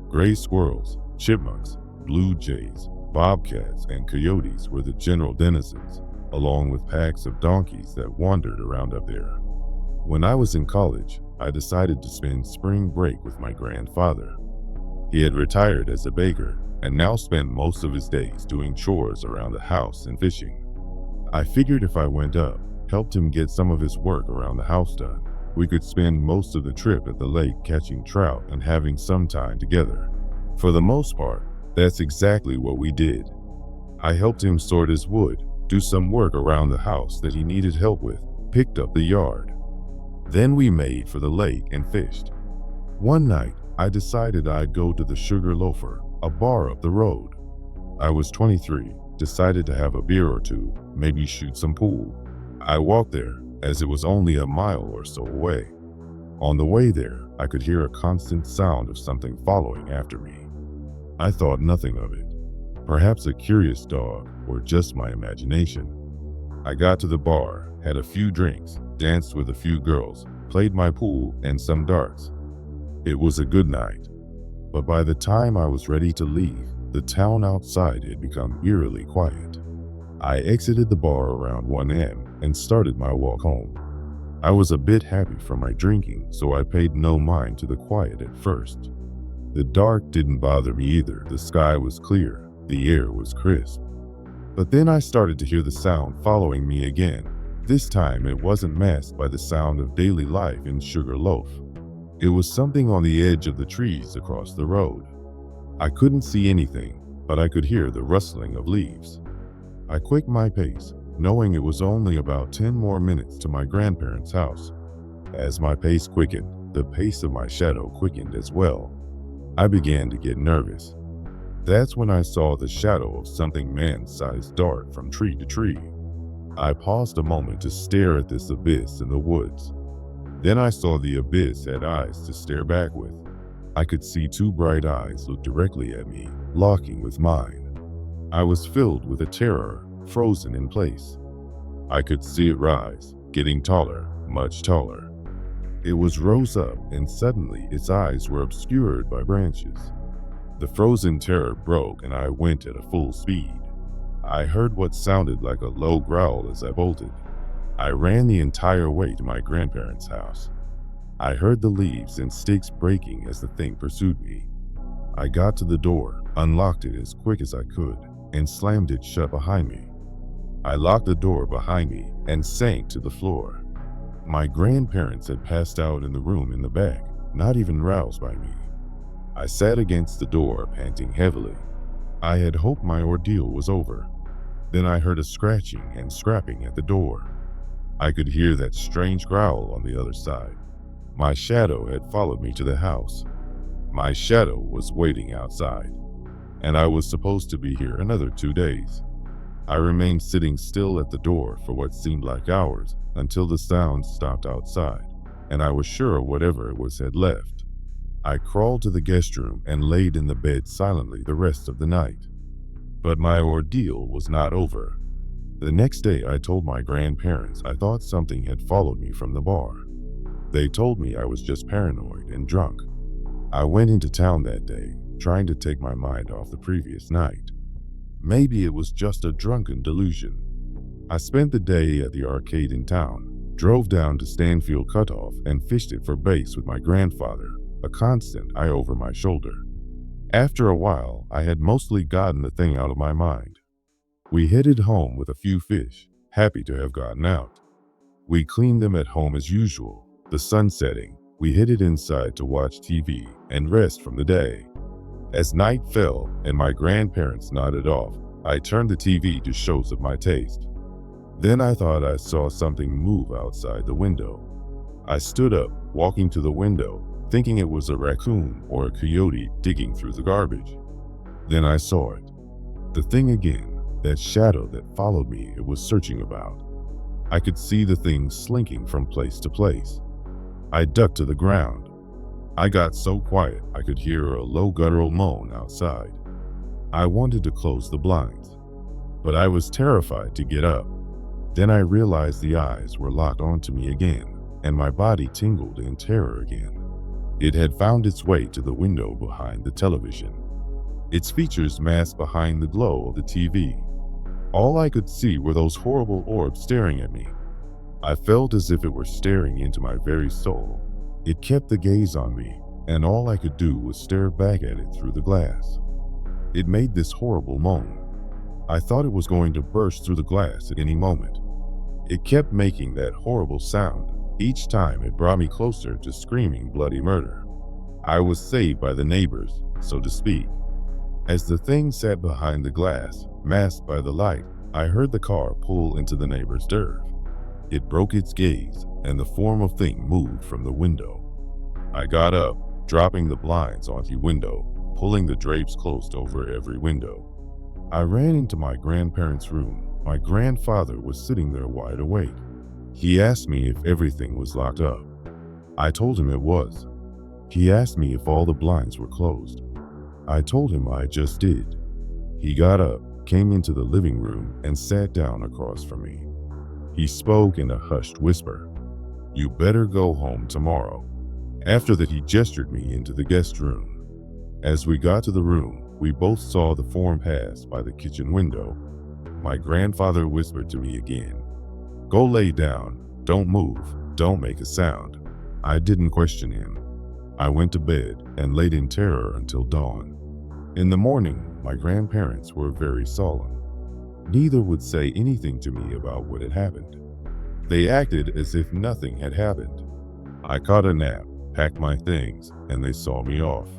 Gray squirrels, chipmunks, blue jays, bobcats, and coyotes were the general denizens, along with packs of donkeys that wandered around up there. When I was in college, I decided to spend spring break with my grandfather. He had retired as a baker and now spent most of his days doing chores around the house and fishing. I figured if I went up, helped him get some of his work around the house done, we could spend most of the trip at the lake catching trout and having some time together. For the most part, that's exactly what we did. I helped him sort his wood, do some work around the house that he needed help with, picked up the yard. Then we made for the lake and fished. One night, I decided I'd go to the Sugar Loafer, a bar up the road. I was 23, decided to have a beer or two, maybe shoot some pool. I walked there, as it was only a mile or so away. On the way there, I could hear a constant sound of something following after me. I thought nothing of it. Perhaps a curious dog, or just my imagination. I got to the bar, had a few drinks, danced with a few girls, played my pool and some darts. It was a good night. But by the time I was ready to leave, the town outside had become eerily quiet. I exited the bar around 1 a.m. and started my walk home. I was a bit happy from my drinking, so I paid no mind to the quiet at first. The dark didn't bother me either. The sky was clear, the air was crisp. But then I started to hear the sound following me again. This time it wasn't masked by the sound of daily life in Sugarloaf. It was something on the edge of the trees across the road. I couldn't see anything, but I could hear the rustling of leaves. I quickened my pace, knowing it was only about 10 more minutes to my grandparents' house. As my pace quickened, the pace of my shadow quickened as well. I began to get nervous. That's when I saw the shadow of something man-sized dart from tree to tree. I paused a moment to stare at this abyss in the woods. Then I saw the abyss had eyes to stare back with. I could see two bright eyes look directly at me, locking with mine. I was filled with a terror, frozen in place. I could see it rise, getting taller, much taller. It rose up, and suddenly its eyes were obscured by branches. The frozen terror broke, and I went at a full speed. I heard what sounded like a low growl as I bolted. I ran the entire way to my grandparents' house. I heard the leaves and sticks breaking as the thing pursued me. I got to the door, unlocked it as quick as I could, and slammed it shut behind me. I locked the door behind me and sank to the floor. My grandparents had passed out in the room in the back, not even roused by me. I sat against the door, panting heavily. I had hoped my ordeal was over. Then I heard a scratching and scrapping at the door. I could hear that strange growl on the other side. My shadow had followed me to the house. My shadow was waiting outside, and I was supposed to be here another 2 days. I remained sitting still at the door for what seemed like hours until the sounds stopped outside, and I was sure whatever it was had left. I crawled to the guest room and laid in the bed silently the rest of the night. But my ordeal was not over. The next day I told my grandparents I thought something had followed me from the bar. They told me I was just paranoid and drunk. I went into town that day, trying to take my mind off the previous night. Maybe it was just a drunken delusion. I spent the day at the arcade in town, drove down to Stanfield Cutoff and fished it for bass with my grandfather, a constant eye over my shoulder. After a while, I had mostly gotten the thing out of my mind. We headed home with a few fish, happy to have gotten out. We cleaned them at home as usual. The sun setting, we headed inside to watch TV and rest from the day. As night fell and my grandparents nodded off, I turned the TV to shows of my taste. Then I thought I saw something move outside the window. I stood up, walking to the window, thinking it was a raccoon or a coyote digging through the garbage. Then I saw it. The thing again, that shadow that followed me it was searching about. I could see the thing slinking from place to place. I ducked to the ground. I got so quiet I could hear a low guttural moan outside. I wanted to close the blinds, but I was terrified to get up. Then I realized the eyes were locked onto me again, and my body tingled in terror again. It had found its way to the window behind the television. Its features masked behind the glow of the TV. All I could see were those horrible orbs staring at me. I felt as if it were staring into my very soul. It kept the gaze on me, and all I could do was stare back at it through the glass. It made this horrible moan. I thought it was going to burst through the glass at any moment. It kept making that horrible sound. Each time it brought me closer to screaming bloody murder. I was saved by the neighbors, so to speak. As the thing sat behind the glass, masked by the light, I heard the car pull into the neighbor's turf. It broke its gaze, and the form of thing moved from the window. I got up, dropping the blinds onto the window, pulling the drapes closed over every window. I ran into my grandparents' room. My grandfather was sitting there wide awake. He asked me if everything was locked up. I told him it was. He asked me if all the blinds were closed. I told him I just did. He got up, came into the living room, and sat down across from me. He spoke in a hushed whisper. "You better go home tomorrow." After that, he gestured me into the guest room. As we got to the room, we both saw the form pass by the kitchen window. My grandfather whispered to me again, "Go lay down, don't move, don't make a sound." I didn't question him. I went to bed and laid in terror until dawn. In the morning, my grandparents were very solemn. Neither would say anything to me about what had happened. They acted as if nothing had happened. I caught a nap, packed my things, and they saw me off.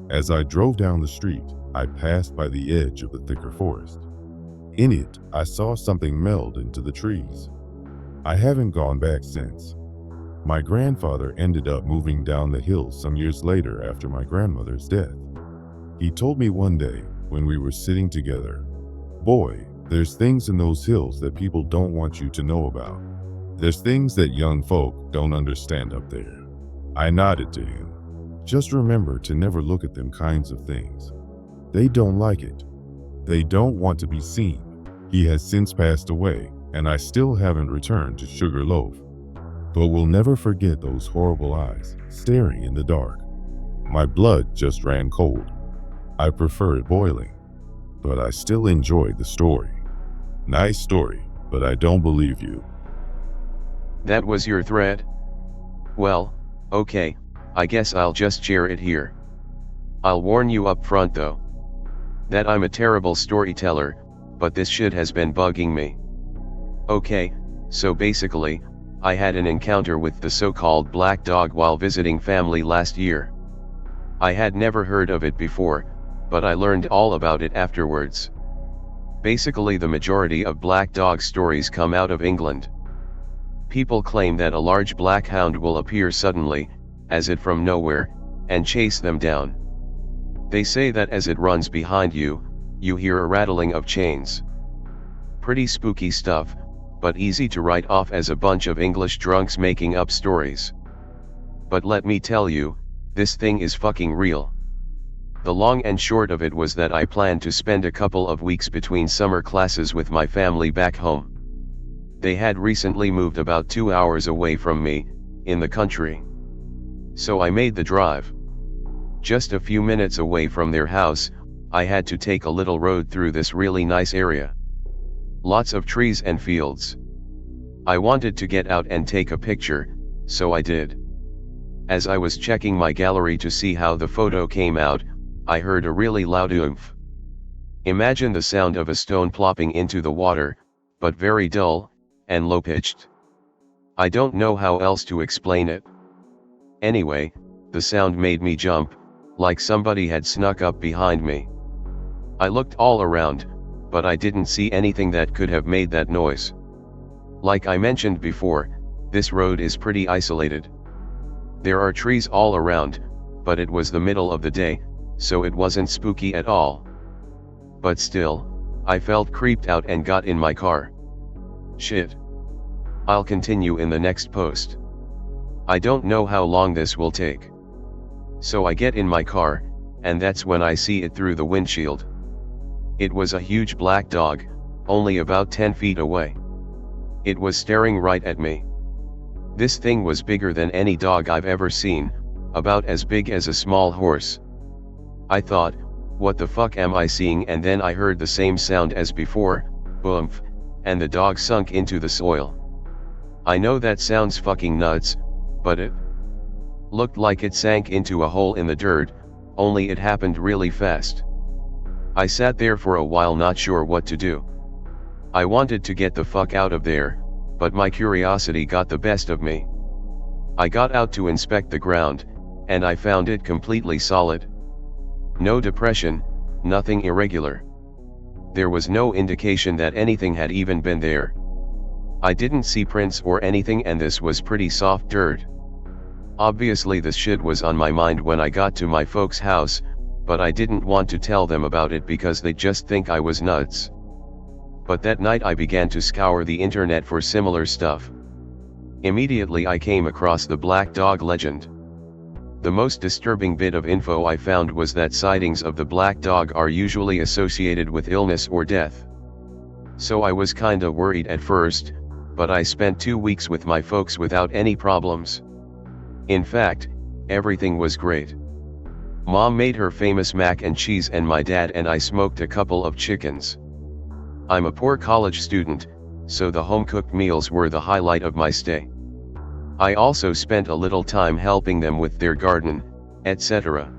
As I drove down the street, I passed by the edge of the thicker forest. In it, I saw something meld into the trees. I haven't gone back since. My grandfather ended up moving down the hill some years later after my grandmother's death. He told me one day when we were sitting together, "Boy, there's things in those hills that people don't want you to know about. There's things that young folk don't understand up there." I nodded to him. "Just remember to never look at them kinds of things. They don't like it. They don't want to be seen." He has since passed away, and I still haven't returned to Sugarloaf. But we'll never forget those horrible eyes staring in the dark. My blood just ran cold. I prefer it boiling, but I still enjoyed the story. Nice story, but I don't believe you. That was your thread? Well, okay, I guess I'll just share it here. I'll warn you up front though, that I'm a terrible storyteller, but this shit has been bugging me. Okay, so basically, I had an encounter with the so-called black dog while visiting family last year. I had never heard of it before, but I learned all about it afterwards. Basically, the majority of black dog stories come out of England. People claim that a large black hound will appear suddenly, as if from nowhere, and chase them down. They say that as it runs behind you, you hear a rattling of chains. Pretty spooky stuff, but easy to write off as a bunch of English drunks making up stories. But let me tell you, this thing is fucking real. The long and short of it was that I planned to spend a couple of weeks between summer classes with my family back home. They had recently moved about 2 hours away from me, in the country. So I made the drive. Just a few minutes away from their house, I had to take a little road through this really nice area. Lots of trees and fields. I wanted to get out and take a picture, so I did. As I was checking my gallery to see how the photo came out, I heard a really loud oomph. Imagine the sound of a stone plopping into the water, but very dull, and low-pitched. I don't know how else to explain it. Anyway, the sound made me jump, like somebody had snuck up behind me. I looked all around, but I didn't see anything that could have made that noise. Like I mentioned before, this road is pretty isolated. There are trees all around, but it was the middle of the day, so it wasn't spooky at all. But still, I felt creeped out and got in my car. Shit. I'll continue in the next post. I don't know how long this will take. So I get in my car, and that's when I see it through the windshield. It was a huge black dog, only about 10 feet away. It was staring right at me. This thing was bigger than any dog I've ever seen, about as big as a small horse. I thought, what the fuck am I seeing? And then I heard the same sound as before, boomph, and the dog sunk into the soil. I know that sounds fucking nuts, but it looked like it sank into a hole in the dirt, only it happened really fast. I sat there for a while not sure what to do. I wanted to get the fuck out of there, but my curiosity got the best of me. I got out to inspect the ground, and I found it completely solid. No depression, nothing irregular. There was no indication that anything had even been there. I didn't see prints or anything, and this was pretty soft dirt. Obviously this shit was on my mind when I got to my folks' house, but I didn't want to tell them about it because they'd just think I was nuts. But that night I began to scour the internet for similar stuff. Immediately I came across the black dog legend. The most disturbing bit of info I found was that sightings of the black dog are usually associated with illness or death. So I was kinda worried at first, but I spent 2 weeks with my folks without any problems. In fact, everything was great. Mom made her famous mac and cheese, and my dad and I smoked a couple of chickens. I'm a poor college student, so the home-cooked meals were the highlight of my stay. I also spent a little time helping them with their garden, etc.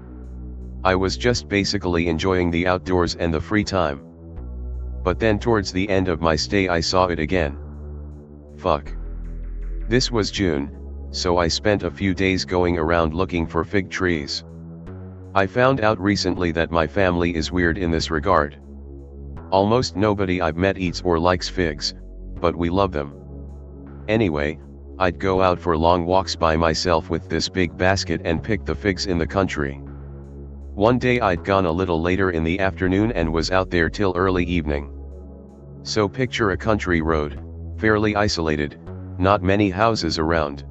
I was just basically enjoying the outdoors and the free time. But then towards the end of my stay I saw it again. Fuck. This was June, so I spent a few days going around looking for fig trees. I found out recently that my family is weird in this regard. Almost nobody I've met eats or likes figs, but we love them. Anyway, I'd go out for long walks by myself with this big basket and pick the figs in the country. One day I'd gone a little later in the afternoon and was out there till early evening. So picture a country road, fairly isolated, not many houses around.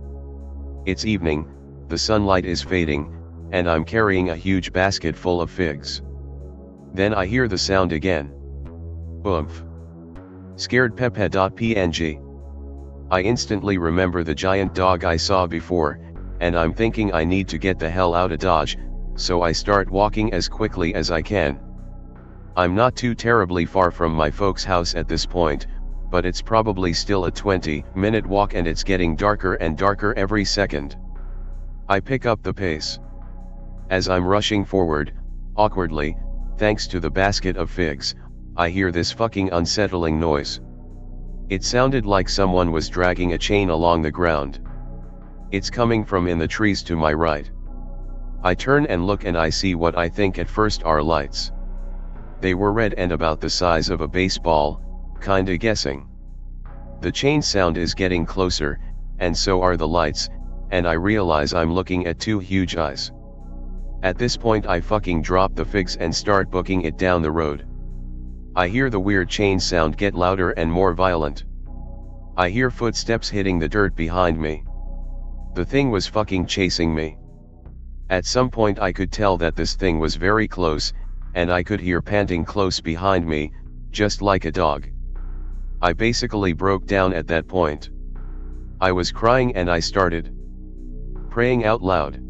It's evening, the sunlight is fading, and I'm carrying a huge basket full of figs. Then I hear the sound again. Oomph. Scared pepe.png. I instantly remember the giant dog I saw before, and I'm thinking I need to get the hell out of Dodge, so I start walking as quickly as I can. I'm not too terribly far from my folks' house at this point, but it's probably still a 20-minute walk, and it's getting darker and darker every second. I pick up the pace. As I'm rushing forward, awkwardly, thanks to the basket of figs, I hear this fucking unsettling noise. It sounded like someone was dragging a chain along the ground. It's coming from in the trees to my right. I turn and look, and I see what I think at first are lights. They were red and about the size of a baseball, kinda guessing. The chain sound is getting closer, and so are the lights, and I realize I'm looking at two huge eyes. At this point I fucking drop the figs and start booking it down the road. I hear the weird chain sound get louder and more violent. I hear footsteps hitting the dirt behind me. The thing was fucking chasing me. At some point I could tell that this thing was very close, and I could hear panting close behind me, just like a dog. I basically broke down at that point. I was crying and I started praying out loud.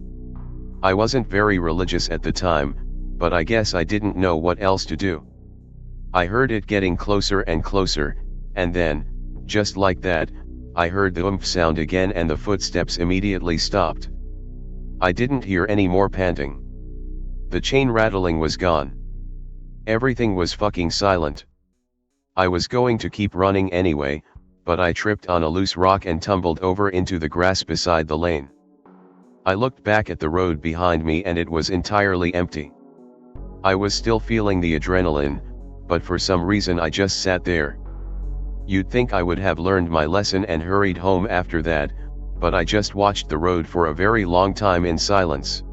I wasn't very religious at the time, but I guess I didn't know what else to do. I heard it getting closer and closer, and then, just like that, I heard the oomph sound again, and the footsteps immediately stopped. I didn't hear any more panting. The chain rattling was gone. Everything was fucking silent. I was going to keep running anyway, but I tripped on a loose rock and tumbled over into the grass beside the lane. I looked back at the road behind me and it was entirely empty. I was still feeling the adrenaline, but for some reason I just sat there. You'd think I would have learned my lesson and hurried home after that, but I just watched the road for a very long time in silence.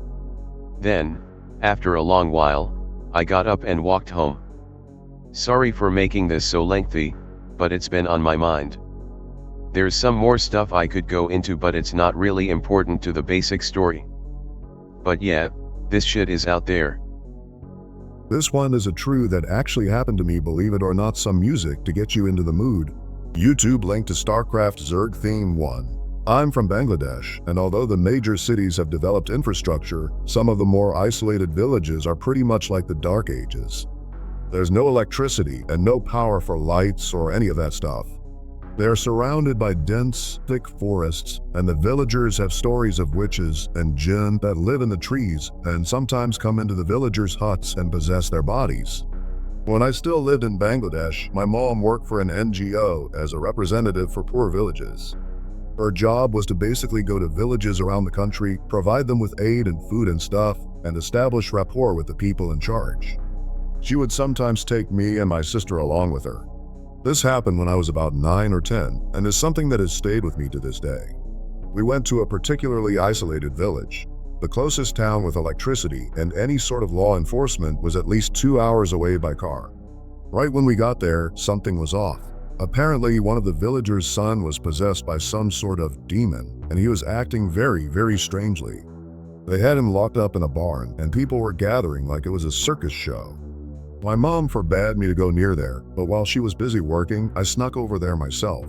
Then, after a long while, I got up and walked home. Sorry for making this so lengthy, but it's been on my mind. There's some more stuff I could go into, but it's not really important to the basic story. But yeah, this shit is out there. This one is a true that actually happened to me, believe it or not. Some music to get you into the mood. YouTube link to StarCraft Zerg Theme 1. I'm from Bangladesh, and although the major cities have developed infrastructure, some of the more isolated villages are pretty much like the Dark Ages. There's no electricity and no power for lights or any of that stuff. They're surrounded by dense, thick forests, and the villagers have stories of witches and jinn that live in the trees and sometimes come into the villagers' huts and possess their bodies. When I still lived in Bangladesh, my mom worked for an NGO as a representative for poor villages. Her job was to basically go to villages around the country, provide them with aid and food and stuff, and establish rapport with the people in charge. She would sometimes take me and my sister along with her. This happened when I was about 9 or 10 and is something that has stayed with me to this day. We went to a particularly isolated village. The closest town with electricity and any sort of law enforcement was at least 2 hours away by car. Right when we got there, something was off. Apparently, one of the villagers' son was possessed by some sort of demon, and he was acting very, very strangely. They had him locked up in a barn, and people were gathering like it was a circus show. My mom forbade me to go near there, but while she was busy working, I snuck over there myself.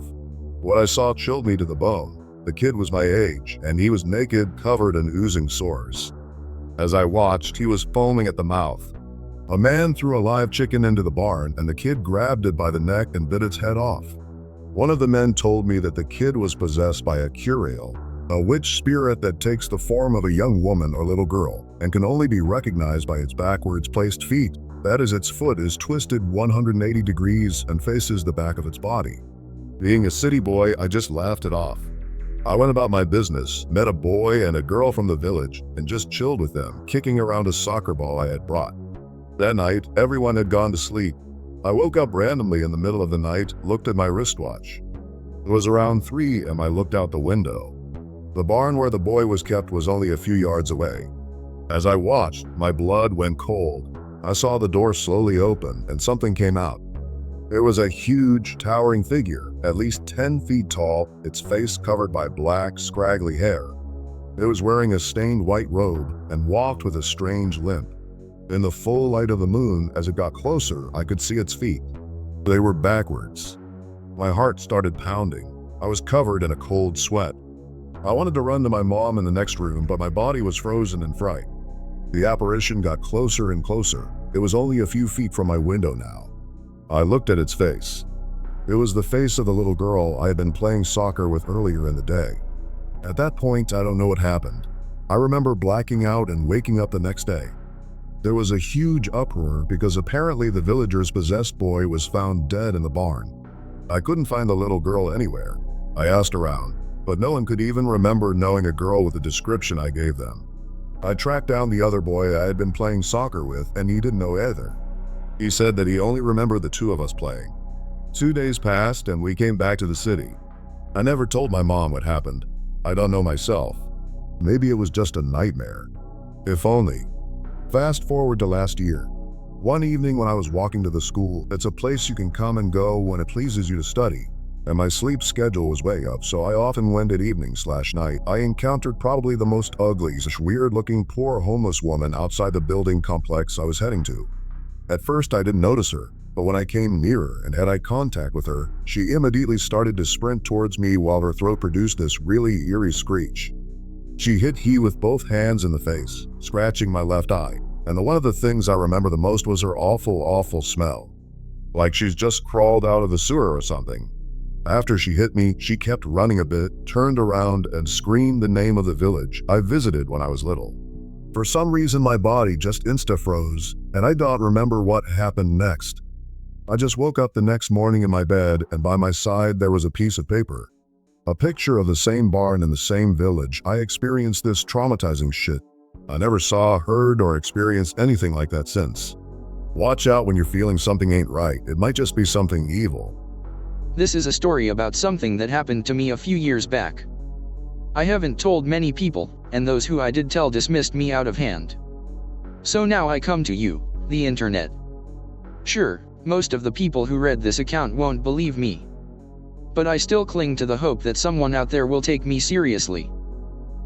What I saw chilled me to the bone. The kid was my age, and he was naked, covered in oozing sores. As I watched, he was foaming at the mouth. A man threw a live chicken into the barn, and the kid grabbed it by the neck and bit its head off. One of the men told me that the kid was possessed by a Churail, a witch spirit that takes the form of a young woman or little girl, and can only be recognized by its backwards placed feet. That is, its foot is twisted 180 degrees and faces the back of its body. Being a city boy, I just laughed it off. I went about my business, met a boy and a girl from the village, and just chilled with them, kicking around a soccer ball I had brought. That night, everyone had gone to sleep. I woke up randomly in the middle of the night, looked at my wristwatch. It was around 3 and I looked out the window. The barn where the boy was kept was only a few yards away. As I watched, my blood went cold. I saw the door slowly open and something came out. It was a huge, towering figure, at least 10 feet tall, its face covered by black, scraggly hair. It was wearing a stained white robe and walked with a strange limp. In the full light of the moon, as it got closer, I could see its feet. They were backwards. My heart started pounding. I was covered in a cold sweat. I wanted to run to my mom in the next room, but my body was frozen in fright. The apparition got closer and closer. It was only a few feet from my window now. I looked at its face. It was the face of the little girl I had been playing soccer with earlier in the day. At that point, I don't know what happened. I remember blacking out and waking up the next day. There was a huge uproar because apparently the villager's possessed boy was found dead in the barn. I couldn't find the little girl anywhere. I asked around, but no one could even remember knowing a girl with the description I gave them. I tracked down the other boy I had been playing soccer with, and he didn't know either. He said that he only remembered the two of us playing. 2 days passed and we came back to the city. I never told my mom what happened. I don't know myself. Maybe it was just a nightmare. If only. Fast forward to last year. One evening when I was walking to the school, it's a place you can come and go when it pleases you to study, and my sleep schedule was way up, so I often went at evening/night. I encountered probably the most ugly, weird-looking, poor homeless woman outside the building complex I was heading to. At first I didn't notice her, but when I came nearer and had eye contact with her, she immediately started to sprint towards me while her throat produced this really eerie screech. She hit me with both hands in the face, scratching my left eye, and one of the things I remember the most was her awful, awful smell. Like she's just crawled out of the sewer or something. After she hit me, she kept running a bit, turned around, and screamed the name of the village I visited when I was little. For some reason, my body just insta-froze, and I don't remember what happened next. I just woke up the next morning in my bed, and by my side there was a piece of paper. A picture of the same barn in the same village. I experienced this traumatizing shit. I never saw, heard, or experienced anything like that since. Watch out when you're feeling something ain't right. It might just be something evil. This is a story about something that happened to me a few years back. I haven't told many people, and those who I did tell dismissed me out of hand. So now I come to you, the internet. Sure, most of the people who read this account won't believe me. But I still cling to the hope that someone out there will take me seriously.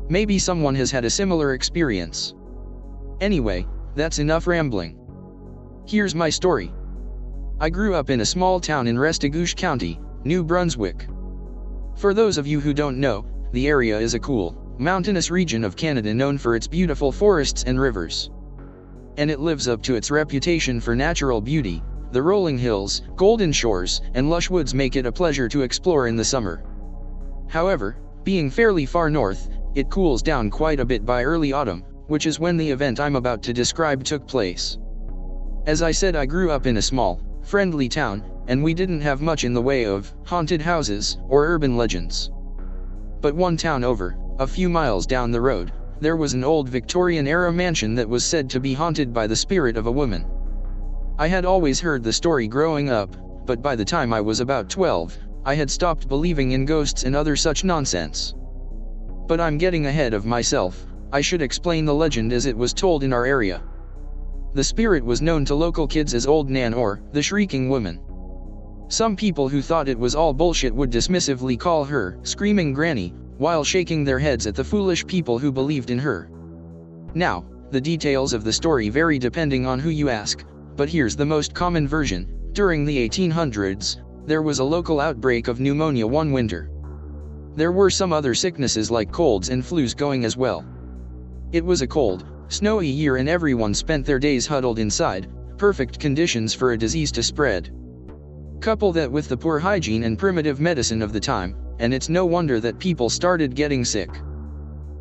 Maybe someone has had a similar experience. Anyway, that's enough rambling. Here's my story. I grew up in a small town in Restigouche County, New Brunswick. For those of you who don't know, the area is a cool, mountainous region of Canada known for its beautiful forests and rivers. And it lives up to its reputation for natural beauty. The rolling hills, golden shores, and lush woods make it a pleasure to explore in the summer. However, being fairly far north, it cools down quite a bit by early autumn, which is when the event I'm about to describe took place. As I said, I grew up in a small, friendly town, and we didn't have much in the way of haunted houses or urban legends. But one town over, a few miles down the road, there was an old Victorian-era mansion that was said to be haunted by the spirit of a woman. I had always heard the story growing up, but by the time I was about 12, I had stopped believing in ghosts and other such nonsense. But I'm getting ahead of myself. I should explain the legend as it was told in our area. The spirit was known to local kids as Old Nan or the Shrieking Woman. Some people who thought it was all bullshit would dismissively call her Screaming Granny, while shaking their heads at the foolish people who believed in her. Now, the details of the story vary depending on who you ask, but here's the most common version. During the 1800s, there was a local outbreak of pneumonia one winter. There were some other sicknesses like colds and flus going as well. It was a cold, snowy year and everyone spent their days huddled inside, perfect conditions for a disease to spread. Couple that with the poor hygiene and primitive medicine of the time, and it's no wonder that people started getting sick.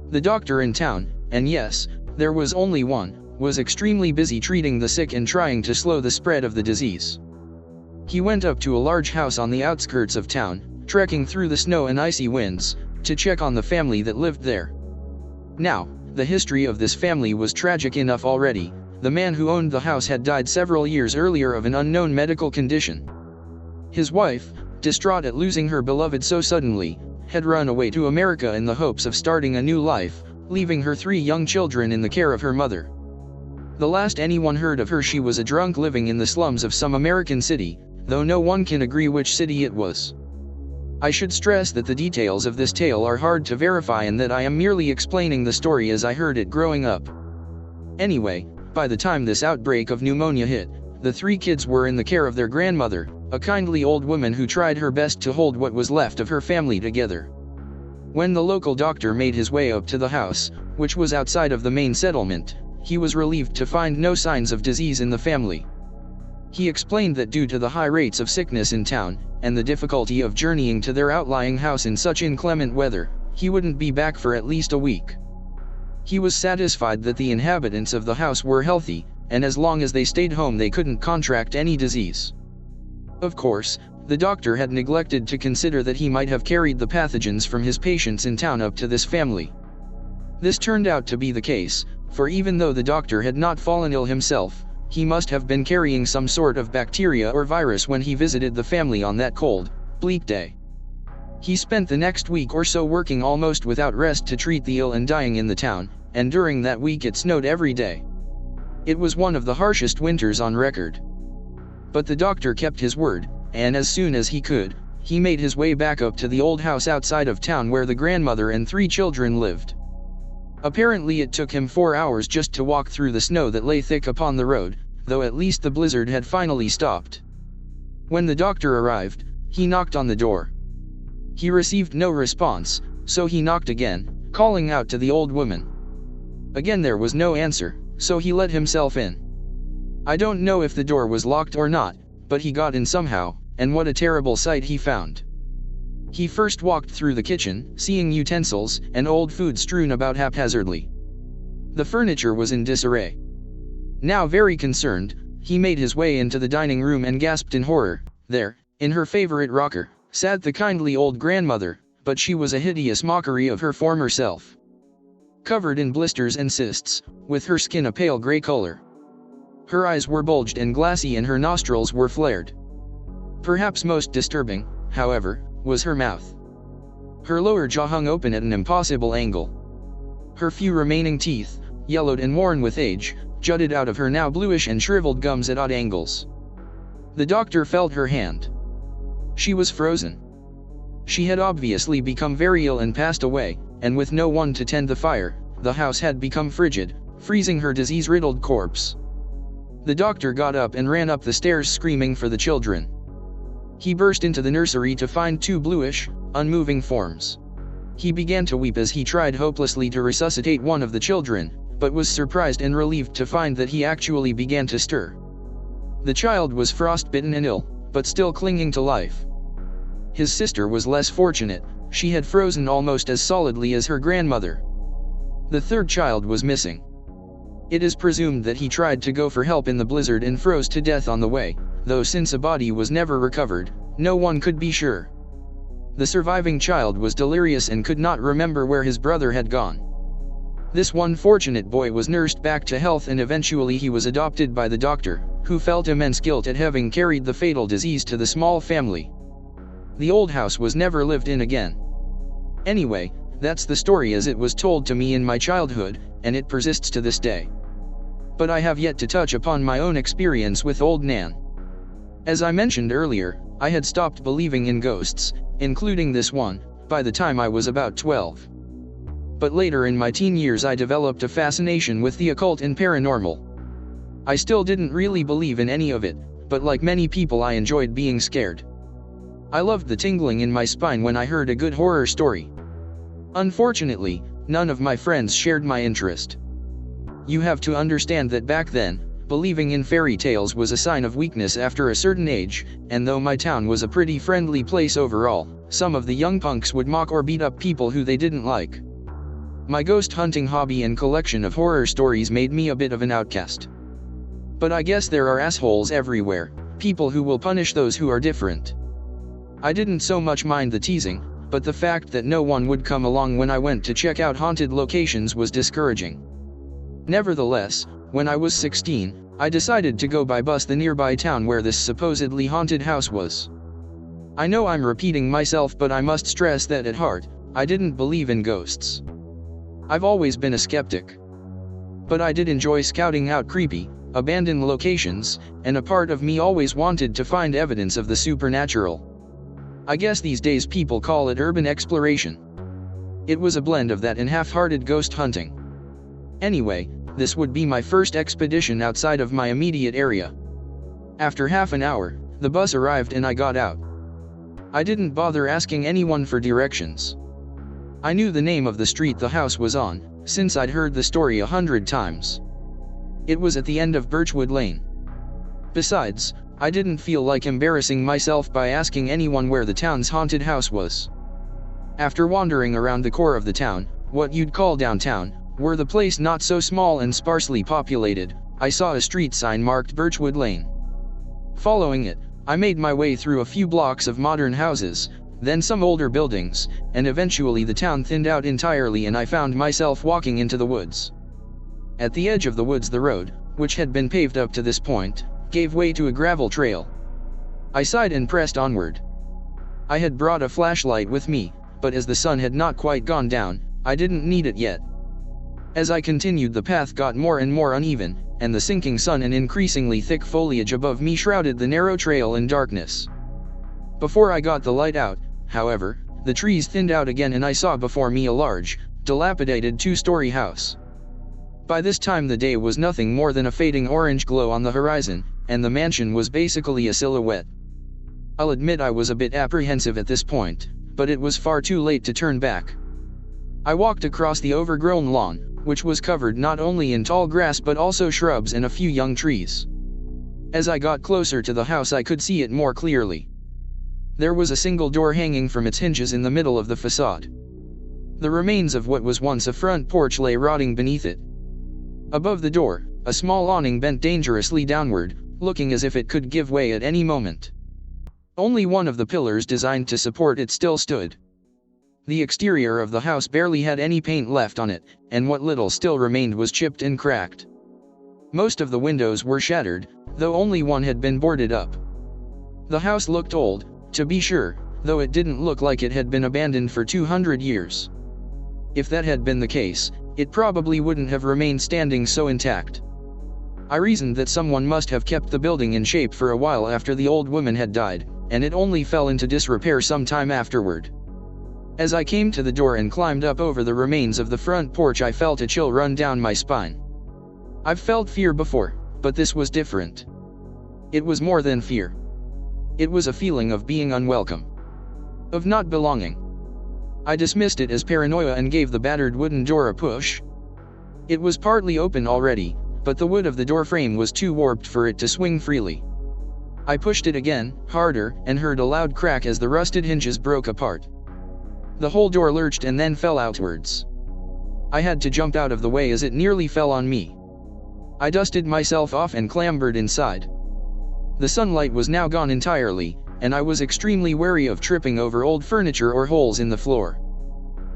The doctor in town, and yes, there was only one, was extremely busy treating the sick and trying to slow the spread of the disease. He went up to a large house on the outskirts of town, trekking through the snow and icy winds, to check on the family that lived there. Now, the history of this family was tragic enough already. The man who owned the house had died several years earlier of an unknown medical condition. His wife, distraught at losing her beloved so suddenly, had run away to America in the hopes of starting a new life, leaving her 3 young children in the care of her mother. The last anyone heard of her, she was a drunk living in the slums of some American city, though no one can agree which city it was. I should stress that the details of this tale are hard to verify and that I am merely explaining the story as I heard it growing up. Anyway, by the time this outbreak of pneumonia hit, the 3 kids were in the care of their grandmother, a kindly old woman who tried her best to hold what was left of her family together. When the local doctor made his way up to the house, which was outside of the main settlement, he was relieved to find no signs of disease in the family. He explained that due to the high rates of sickness in town, and the difficulty of journeying to their outlying house in such inclement weather, he wouldn't be back for at least a week. He was satisfied that the inhabitants of the house were healthy, and as long as they stayed home they couldn't contract any disease. Of course, the doctor had neglected to consider that he might have carried the pathogens from his patients in town up to this family. This turned out to be the case, for even though the doctor had not fallen ill himself, he must have been carrying some sort of bacteria or virus when he visited the family on that cold, bleak day. He spent the next week or so working almost without rest to treat the ill and dying in the town, and during that week it snowed every day. It was one of the harshest winters on record. But the doctor kept his word, and as soon as he could, he made his way back up to the old house outside of town where the grandmother and 3 children lived. Apparently it took him 4 hours just to walk through the snow that lay thick upon the road, though at least the blizzard had finally stopped. When the doctor arrived, he knocked on the door. He received no response, so he knocked again, calling out to the old woman. Again there was no answer, so he let himself in. I don't know if the door was locked or not, but he got in somehow, and what a terrible sight he found. He first walked through the kitchen, seeing utensils and old food strewn about haphazardly. The furniture was in disarray. Now very concerned, he made his way into the dining room and gasped in horror. There, in her favorite rocker, sat the kindly old grandmother, but she was a hideous mockery of her former self. Covered in blisters and cysts, with her skin a pale gray color. Her eyes were bulged and glassy and her nostrils were flared. Perhaps most disturbing, however, was her mouth. Her lower jaw hung open at an impossible angle. Her few remaining teeth, yellowed and worn with age, jutted out of her now bluish and shriveled gums at odd angles. The doctor felt her hand. She was frozen. She had obviously become very ill and passed away, and with no one to tend the fire, the house had become frigid, freezing her disease-riddled corpse. The doctor got up and ran up the stairs screaming for the children. He burst into the nursery to find two bluish, unmoving forms. He began to weep as he tried hopelessly to resuscitate one of the children, but was surprised and relieved to find that he actually began to stir. The child was frostbitten and ill, but still clinging to life. His sister was less fortunate, she had frozen almost as solidly as her grandmother. The third child was missing. It is presumed that he tried to go for help in the blizzard and froze to death on the way, though since a body was never recovered, no one could be sure. The surviving child was delirious and could not remember where his brother had gone. This one fortunate boy was nursed back to health and eventually he was adopted by the doctor, who felt immense guilt at having carried the fatal disease to the small family. The old house was never lived in again. Anyway, that's the story as it was told to me in my childhood, and it persists to this day. But I have yet to touch upon my own experience with Old Nan. As I mentioned earlier, I had stopped believing in ghosts, including this one, by the time I was about 12. But later in my teen years I developed a fascination with the occult and paranormal. I still didn't really believe in any of it, but like many people I enjoyed being scared. I loved the tingling in my spine when I heard a good horror story. Unfortunately, none of my friends shared my interest. You have to understand that back then, believing in fairy tales was a sign of weakness after a certain age, and though my town was a pretty friendly place overall, some of the young punks would mock or beat up people who they didn't like. My ghost hunting hobby and collection of horror stories made me a bit of an outcast. But I guess there are assholes everywhere, people who will punish those who are different. I didn't so much mind the teasing, but the fact that no one would come along when I went to check out haunted locations was discouraging. Nevertheless, when I was 16, I decided to go by bus the nearby town where this supposedly haunted house was. I know I'm repeating myself, but I must stress that at heart, I didn't believe in ghosts. I've always been a skeptic. But I did enjoy scouting out creepy, abandoned locations, and a part of me always wanted to find evidence of the supernatural. I guess these days people call it urban exploration. It was a blend of that and half-hearted ghost hunting. Anyway, this would be my first expedition outside of my immediate area. After half an hour, the bus arrived and I got out. I didn't bother asking anyone for directions. I knew the name of the street the house was on, since I'd heard the story 100 times. It was at the end of Birchwood Lane. Besides, I didn't feel like embarrassing myself by asking anyone where the town's haunted house was. After wandering around the core of the town, what you'd call downtown, were the place not so small and sparsely populated, I saw a street sign marked Birchwood Lane. Following it, I made my way through a few blocks of modern houses, then some older buildings, and eventually the town thinned out entirely and I found myself walking into the woods. At the edge of the woods the road, which had been paved up to this point, gave way to a gravel trail. I sighed and pressed onward. I had brought a flashlight with me, but as the sun had not quite gone down, I didn't need it yet. As I continued the path got more and more uneven, and the sinking sun and increasingly thick foliage above me shrouded the narrow trail in darkness. Before I got the light out, however, the trees thinned out again and I saw before me a large, dilapidated two-story house. By this time the day was nothing more than a fading orange glow on the horizon, and the mansion was basically a silhouette. I'll admit I was a bit apprehensive at this point, but it was far too late to turn back. I walked across the overgrown lawn, which was covered not only in tall grass but also shrubs and a few young trees. As I got closer to the house I could see it more clearly. There was a single door hanging from its hinges in the middle of the facade. The remains of what was once a front porch lay rotting beneath it. Above the door, a small awning bent dangerously downward, looking as if it could give way at any moment. Only one of the pillars designed to support it still stood. The exterior of the house barely had any paint left on it, and what little still remained was chipped and cracked. Most of the windows were shattered, though only one had been boarded up. The house looked old, to be sure, though it didn't look like it had been abandoned for 200 years. If that had been the case, it probably wouldn't have remained standing so intact. I reasoned that someone must have kept the building in shape for a while after the old woman had died, and it only fell into disrepair some time afterward. As I came to the door and climbed up over the remains of the front porch, I felt a chill run down my spine. I've felt fear before, but this was different. It was more than fear. It was a feeling of being unwelcome. Of not belonging. I dismissed it as paranoia and gave the battered wooden door a push. It was partly open already, but the wood of the door frame was too warped for it to swing freely. I pushed it again, harder, and heard a loud crack as the rusted hinges broke apart. The whole door lurched and then fell outwards. I had to jump out of the way as it nearly fell on me. I dusted myself off and clambered inside. The sunlight was now gone entirely, and I was extremely wary of tripping over old furniture or holes in the floor.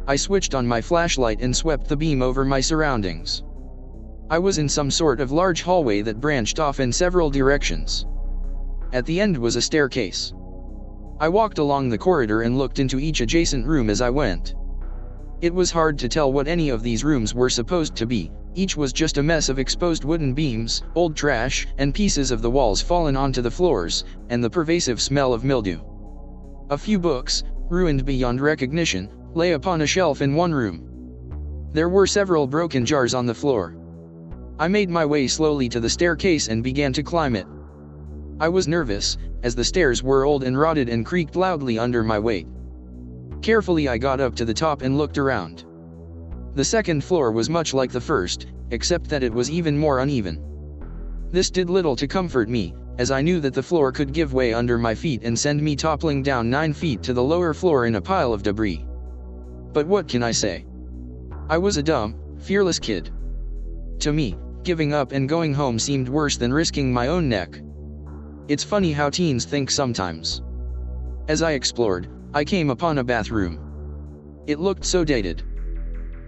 I switched on my flashlight and swept the beam over my surroundings. I was in some sort of large hallway that branched off in several directions. At the end was a staircase. I walked along the corridor and looked into each adjacent room as I went. It was hard to tell what any of these rooms were supposed to be. Each was just a mess of exposed wooden beams, old trash, and pieces of the walls fallen onto the floors, and the pervasive smell of mildew. A few books, ruined beyond recognition, lay upon a shelf in one room. There were several broken jars on the floor. I made my way slowly to the staircase and began to climb it. I was nervous, as the stairs were old and rotted and creaked loudly under my weight. Carefully I got up to the top and looked around. The second floor was much like the first, except that it was even more uneven. This did little to comfort me, as I knew that the floor could give way under my feet and send me toppling down 9 feet to the lower floor in a pile of debris. But what can I say? I was a dumb, fearless kid. To me, giving up and going home seemed worse than risking my own neck. It's funny how teens think sometimes. As I explored, I came upon a bathroom. It looked so dated.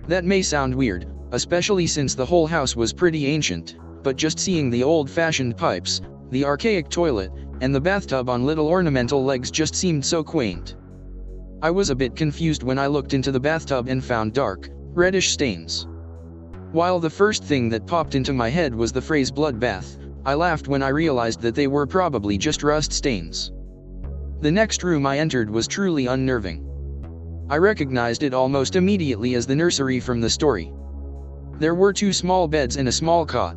That may sound weird, especially since the whole house was pretty ancient, but just seeing the old-fashioned pipes, the archaic toilet, and the bathtub on little ornamental legs just seemed so quaint. I was a bit confused when I looked into the bathtub and found dark, reddish stains. While the first thing that popped into my head was the phrase bloodbath, I laughed when I realized that they were probably just rust stains. The next room I entered was truly unnerving. I recognized it almost immediately as the nursery from the story. There were 2 small beds and a small cot.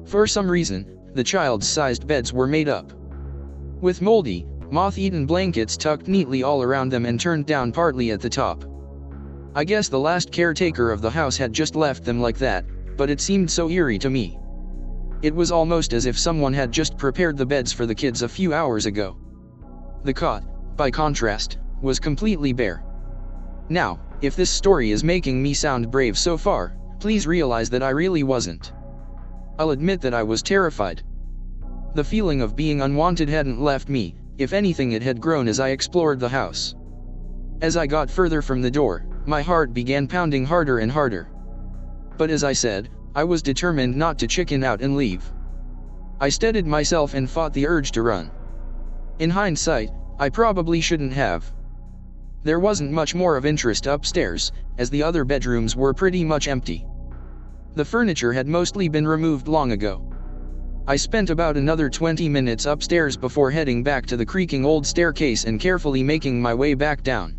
For some reason, the child's-sized beds were made up with moldy, moth-eaten blankets tucked neatly all around them and turned down partly at the top. I guess the last caretaker of the house had just left them like that, but it seemed so eerie to me. It was almost as if someone had just prepared the beds for the kids a few hours ago. The cot, by contrast, was completely bare. Now, if this story is making me sound brave so far, please realize that I really wasn't. I'll admit that I was terrified. The feeling of being unwanted hadn't left me, if anything it had grown as I explored the house. As I got further from the door, my heart began pounding harder and harder. But as I said, I was determined not to chicken out and leave. I steadied myself and fought the urge to run. In hindsight, I probably shouldn't have. There wasn't much more of interest upstairs, as the other bedrooms were pretty much empty. The furniture had mostly been removed long ago. I spent about another 20 minutes upstairs before heading back to the creaking old staircase and carefully making my way back down.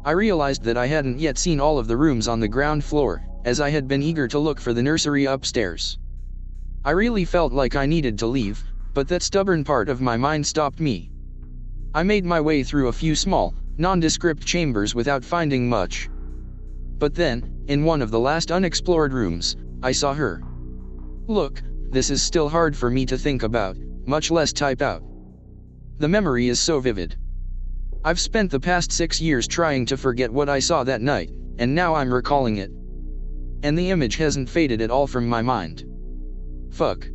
I realized that I hadn't yet seen all of the rooms on the ground floor, as I had been eager to look for the nursery upstairs. I really felt like I needed to leave, but that stubborn part of my mind stopped me. I made my way through a few small, nondescript chambers without finding much. But then, in one of the last unexplored rooms, I saw her. Look, this is still hard for me to think about, much less type out. The memory is so vivid. I've spent the past 6 years trying to forget what I saw that night, and now I'm recalling it. And the image hasn't faded at all from my mind. Fuck.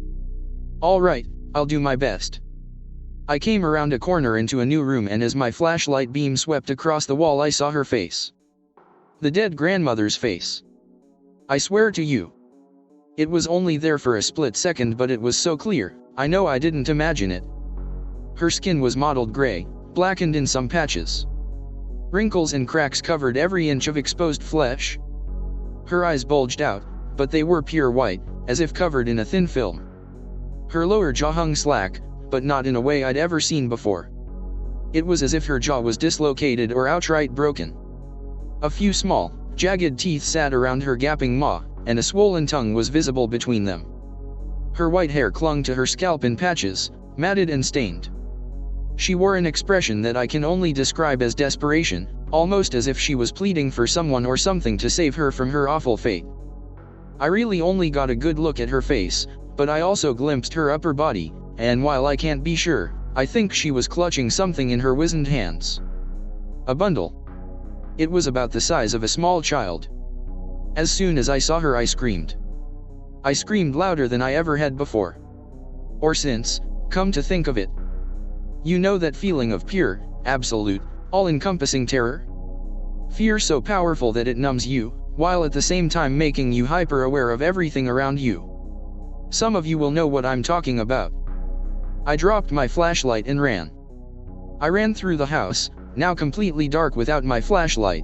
Alright, I'll do my best. I came around a corner into a new room, and as my flashlight beam swept across the wall, I saw her face. The dead grandmother's face. I swear to you. It was only there for a split second, but it was so clear, I know I didn't imagine it. Her skin was mottled gray, blackened in some patches. Wrinkles and cracks covered every inch of exposed flesh. Her eyes bulged out, but they were pure white, as if covered in a thin film. Her lower jaw hung slack, but not in a way I'd ever seen before. It was as if her jaw was dislocated or outright broken. A few small, jagged teeth sat around her gaping maw, and a swollen tongue was visible between them. Her white hair clung to her scalp in patches, matted and stained. She wore an expression that I can only describe as desperation, almost as if she was pleading for someone or something to save her from her awful fate. I really only got a good look at her face, but I also glimpsed her upper body, and while I can't be sure, I think she was clutching something in her wizened hands. A bundle. It was about the size of a small child. As soon as I saw her, I screamed. I screamed louder than I ever had before. Or since, come to think of it. You know that feeling of pure, absolute, all-encompassing terror? Fear so powerful that it numbs you, while at the same time making you hyper-aware of everything around you. Some of you will know what I'm talking about. I dropped my flashlight and ran. I ran through the house, now completely dark without my flashlight.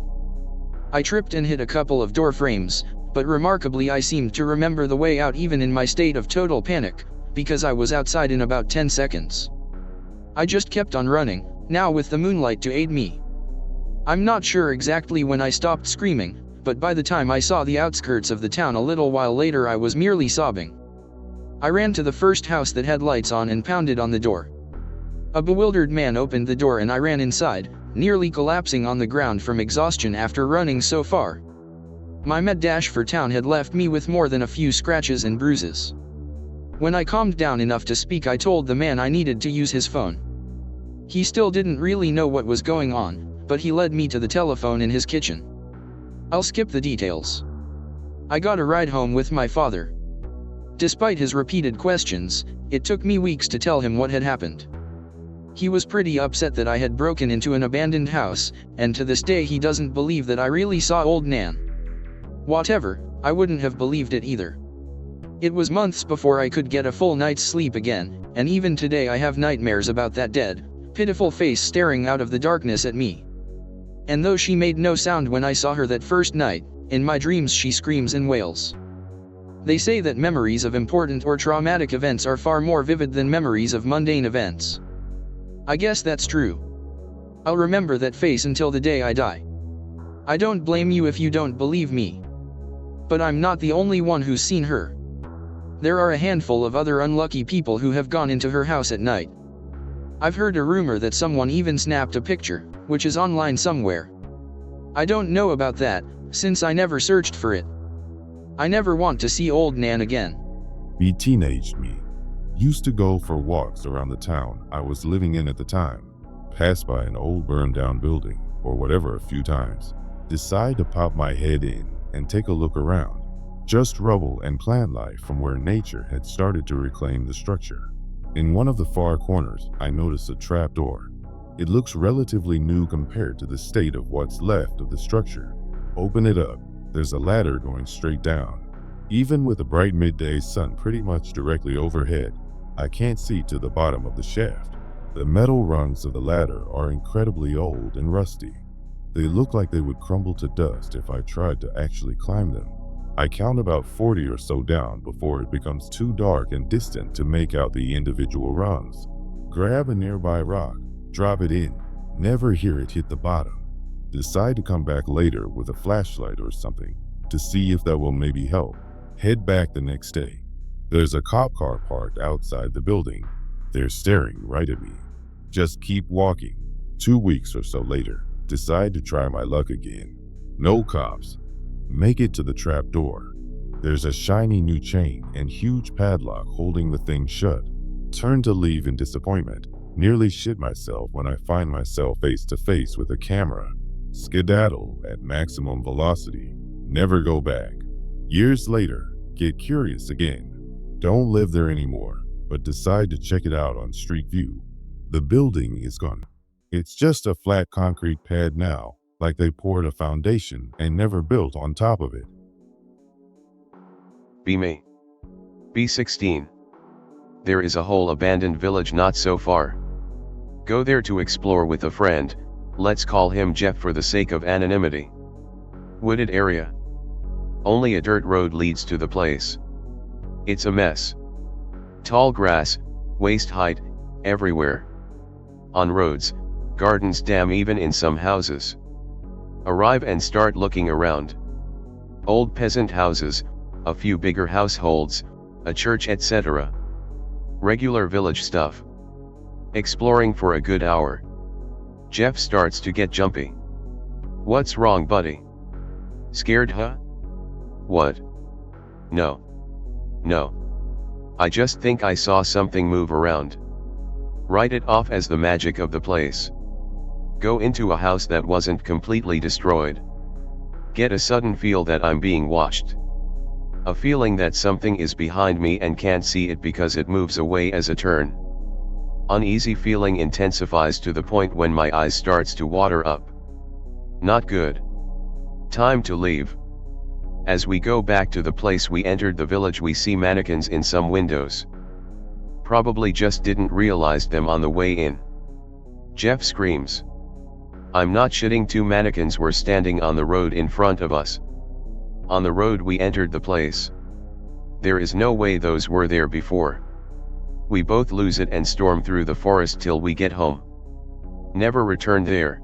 I tripped and hit a couple of door frames, but remarkably I seemed to remember the way out even in my state of total panic, because I was outside in about 10 seconds. I just kept on running, now with the moonlight to aid me. I'm not sure exactly when I stopped screaming, but by the time I saw the outskirts of the town a little while later, I was merely sobbing. I ran to the first house that had lights on and pounded on the door. A bewildered man opened the door and I ran inside, nearly collapsing on the ground from exhaustion after running so far. My mad dash for town had left me with more than a few scratches and bruises. When I calmed down enough to speak, I told the man I needed to use his phone. He still didn't really know what was going on, but he led me to the telephone in his kitchen. I'll skip the details. I got a ride home with my father. Despite his repeated questions, it took me weeks to tell him what had happened. He was pretty upset that I had broken into an abandoned house, and to this day he doesn't believe that I really saw old Nan. Whatever, I wouldn't have believed it either. It was months before I could get a full night's sleep again, and even today I have nightmares about that dead, pitiful face staring out of the darkness at me. And though she made no sound when I saw her that first night, in my dreams she screams and wails. They say that memories of important or traumatic events are far more vivid than memories of mundane events. I guess that's true. I'll remember that face until the day I die. I don't blame you if you don't believe me. But I'm not the only one who's seen her. There are a handful of other unlucky people who have gone into her house at night. I've heard a rumor that someone even snapped a picture, which is online somewhere. I don't know about that, since I never searched for it. I never want to see old Nan again. Be teenaged me. Used to go for walks around the town I was living in at the time. Pass by an old burned down building, or whatever a few times. Decide to pop my head in and take a look around. Just rubble and plant life from where nature had started to reclaim the structure. In one of the far corners, I noticed a trap door. It looks relatively new compared to the state of what's left of the structure. Open it up. There's a ladder going straight down. Even with a bright midday sun pretty much directly overhead, I can't see to the bottom of the shaft. The metal rungs of the ladder are incredibly old and rusty. They look like they would crumble to dust if I tried to actually climb them. I count about 40 or so down before it becomes too dark and distant to make out the individual rungs. Grab a nearby rock, drop it in, never hear it hit the bottom. Decide to come back later with a flashlight or something to see if that will maybe help. Head back the next day. There's a cop car parked outside the building. They're staring right at me. Just keep walking. 2 weeks or so later, decide to try my luck again. No cops. Make it to the trap door. There's a shiny new chain and huge padlock holding the thing shut. Turn to leave in disappointment. Nearly shit myself when I find myself face to face with a camera. Skedaddle at maximum velocity. Never go back. Years later, get curious again. Don't live there anymore, but decide to check it out on Street View. The building is gone. It's just a flat concrete pad now, like they poured a foundation and never built on top of it. B. B16. There is a whole abandoned village not so far. Go there to explore with a friend, let's call him Jeff for the sake of anonymity. Wooded area. Only a dirt road leads to the place. It's a mess. Tall grass, waist height, everywhere. On roads, gardens, damn, even in some houses. Arrive and start looking around. Old peasant houses, a few bigger households, a church, etc. Regular village stuff. Exploring for a good hour. Jeff starts to get jumpy. What's wrong, buddy? Scared, huh? What? No. I just think I saw something move around. Write it off as the magic of the place. Go into a house that wasn't completely destroyed. Get a sudden feel that I'm being watched. A feeling that something is behind me and can't see it because it moves away as a turn. Uneasy feeling intensifies to the point when my eyes starts to water up. Not good. Time to leave. As we go back to the place we entered the village, we see mannequins in some windows. Probably just didn't realize them on the way in. Jeff screams. I'm not shitting, 2 mannequins were standing on the road in front of us. On the road we entered the place. There is no way those were there before. We both lose it and storm through the forest till we get home. Never return there.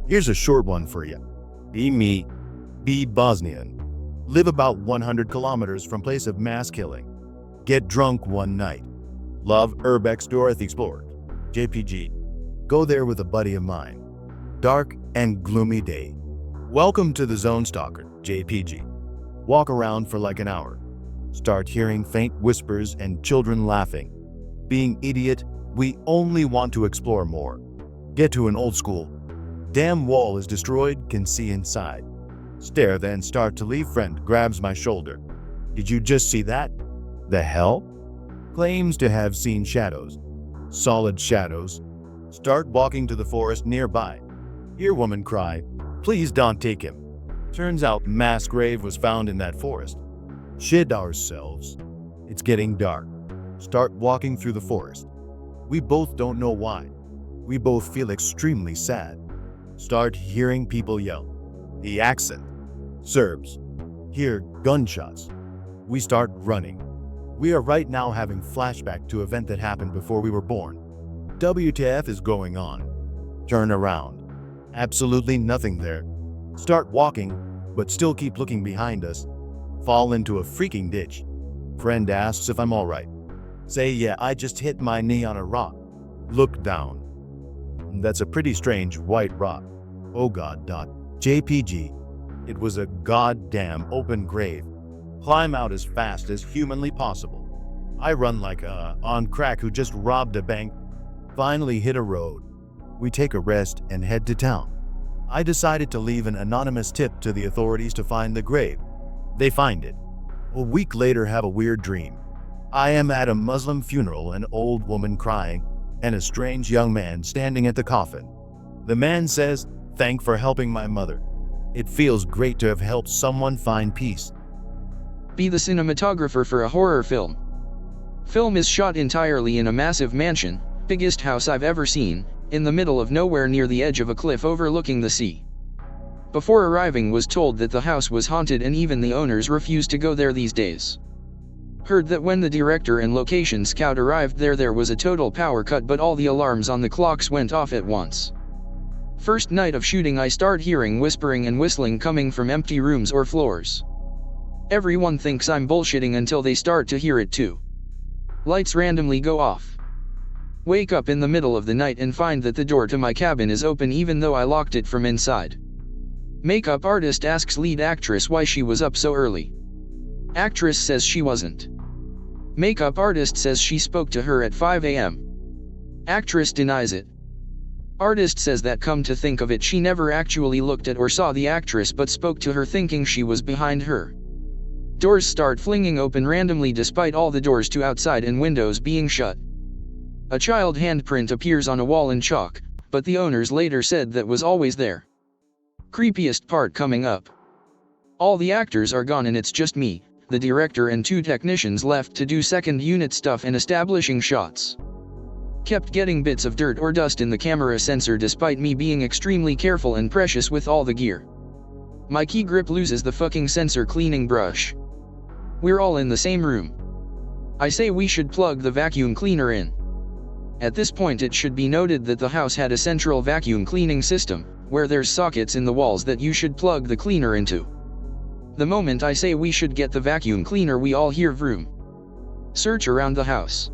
Here's a short one for you. Be Bosnian. Live about 100 kilometers from place of mass killing. Get drunk one night. Love Urbex Dorothy explored. JPG. Go there with a buddy of mine. Dark and gloomy day. Welcome to the Zone Stalker, JPG. Walk around for like an hour. Start hearing faint whispers and children laughing. Being idiot, we only want to explore more. Get to an old school. Damn wall is destroyed, can see inside. Stare, then start to leave. Friend grabs my shoulder. Did you just see that? The hell? Claims to have seen shadows. Solid shadows. Start walking to the forest nearby. Hear woman cry, please don't take him. Turns out mass grave was found in that forest. Shit ourselves. It's getting dark. Start walking through the forest. We both don't know why. We both feel extremely sad. Start hearing people yell. The accent. Serbs. Hear gunshots. We start running. We are right now having flashback to event that happened before we were born. WTF is going on? Turn around. Absolutely nothing there. Start walking, but still keep looking behind us. Fall into a freaking ditch. Friend asks if I'm alright. Say, yeah, I just hit my knee on a rock. Look down. That's a pretty strange white rock. Oh god. JPG. It was a goddamn open grave. Climb out as fast as humanly possible. I run like a on crack who just robbed a bank. Finally hit a road. We take a rest and head to town. I decided to leave an anonymous tip to the authorities to find the grave. They find it. A week later, have a weird dream. I am at a Muslim funeral, an old woman crying, and a strange young man standing at the coffin. The man says, "Thank for helping my mother. It feels great to have helped someone find peace." Be the cinematographer for a horror film. Film is shot entirely in a massive mansion, biggest house I've ever seen, in the middle of nowhere near the edge of a cliff overlooking the sea. Before arriving was told that the house was haunted and even the owners refuse to go there these days. Heard that when the director and location scout arrived there was a total power cut, but all the alarms on the clocks went off at once. First night of shooting I start hearing whispering and whistling coming from empty rooms or floors. Everyone thinks I'm bullshitting until they start to hear it too. Lights randomly go off. Wake up in the middle of the night and find that the door to my cabin is open even though I locked it from inside. Makeup artist asks lead actress why she was up so early. Actress says she wasn't. Makeup artist says she spoke to her at 5 a.m. Actress denies it. Artist says that come to think of it, she never actually looked at or saw the actress but spoke to her thinking she was behind her. Doors start flinging open randomly despite all the doors to outside and windows being shut. A child handprint appears on a wall in chalk, but the owners later said that was always there. Creepiest part coming up. All the actors are gone and it's just me, the director and 2 technicians left to do second unit stuff and establishing shots. Kept getting bits of dirt or dust in the camera sensor despite me being extremely careful and precious with all the gear. My key grip loses the fucking sensor cleaning brush. We're all in the same room. I say we should plug the vacuum cleaner in. At this point it should be noted that the house had a central vacuum cleaning system, where there's sockets in the walls that you should plug the cleaner into. The moment I say we should get the vacuum cleaner we all hear vroom. Search around the house.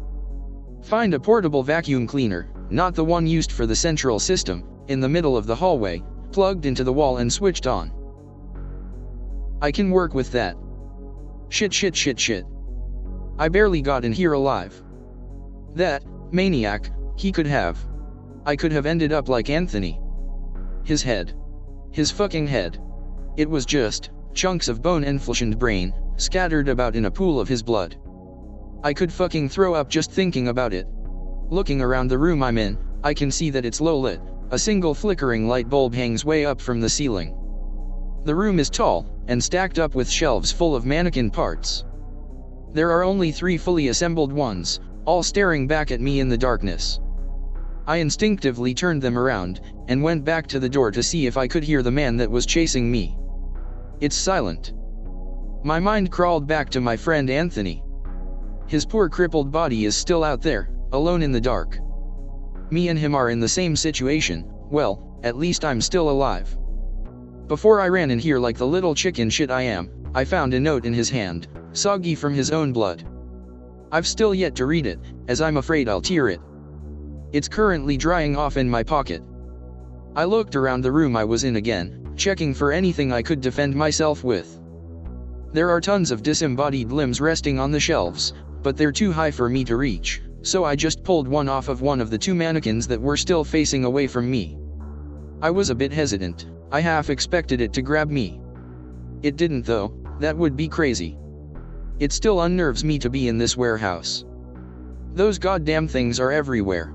Find a portable vacuum cleaner, not the one used for the central system, in the middle of the hallway, plugged into the wall and switched on. I can work with that. Shit. I barely got in here alive. That maniac, he could have. I could have ended up like Anthony. His head. His fucking head. It was just chunks of bone and flesh and brain, scattered about in a pool of his blood. I could fucking throw up just thinking about it. Looking around the room I'm in, I can see that it's low lit, a single flickering light bulb hangs way up from the ceiling. The room is tall, and stacked up with shelves full of mannequin parts. There are only 3 fully assembled ones, all staring back at me in the darkness. I instinctively turned them around, and went back to the door to see if I could hear the man that was chasing me. It's silent. My mind crawled back to my friend Anthony. His poor crippled body is still out there, alone in the dark. Me and him are in the same situation, well, at least I'm still alive. Before I ran in here like the little chicken shit I am, I found a note in his hand, soggy from his own blood. I've still yet to read it, as I'm afraid I'll tear it. It's currently drying off in my pocket. I looked around the room I was in again, checking for anything I could defend myself with. There are tons of disembodied limbs resting on the shelves, but they're too high for me to reach, so I just pulled one off of one of the 2 mannequins that were still facing away from me. I was a bit hesitant. I half expected it to grab me. It didn't though, that would be crazy. It still unnerves me to be in this warehouse. Those goddamn things are everywhere.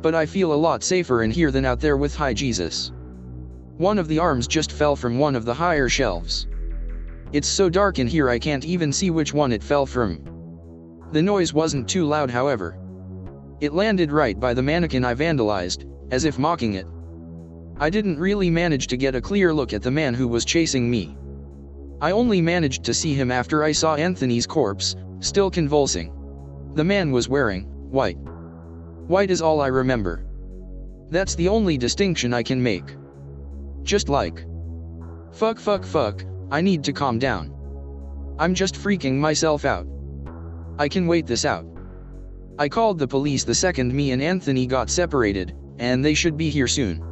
But I feel a lot safer in here than out there with Hi Jesus. One of the arms just fell from one of the higher shelves. It's so dark in here I can't even see which one it fell from. The noise wasn't too loud however. It landed right by the mannequin I vandalized, as if mocking it. I didn't really manage to get a clear look at the man who was chasing me. I only managed to see him after I saw Anthony's corpse, still convulsing. The man was wearing white. White is all I remember. That's the only distinction I can make. Just like. Fuck, I need to calm down. I'm just freaking myself out. I can wait this out. I called the police the second me and Anthony got separated, and they should be here soon.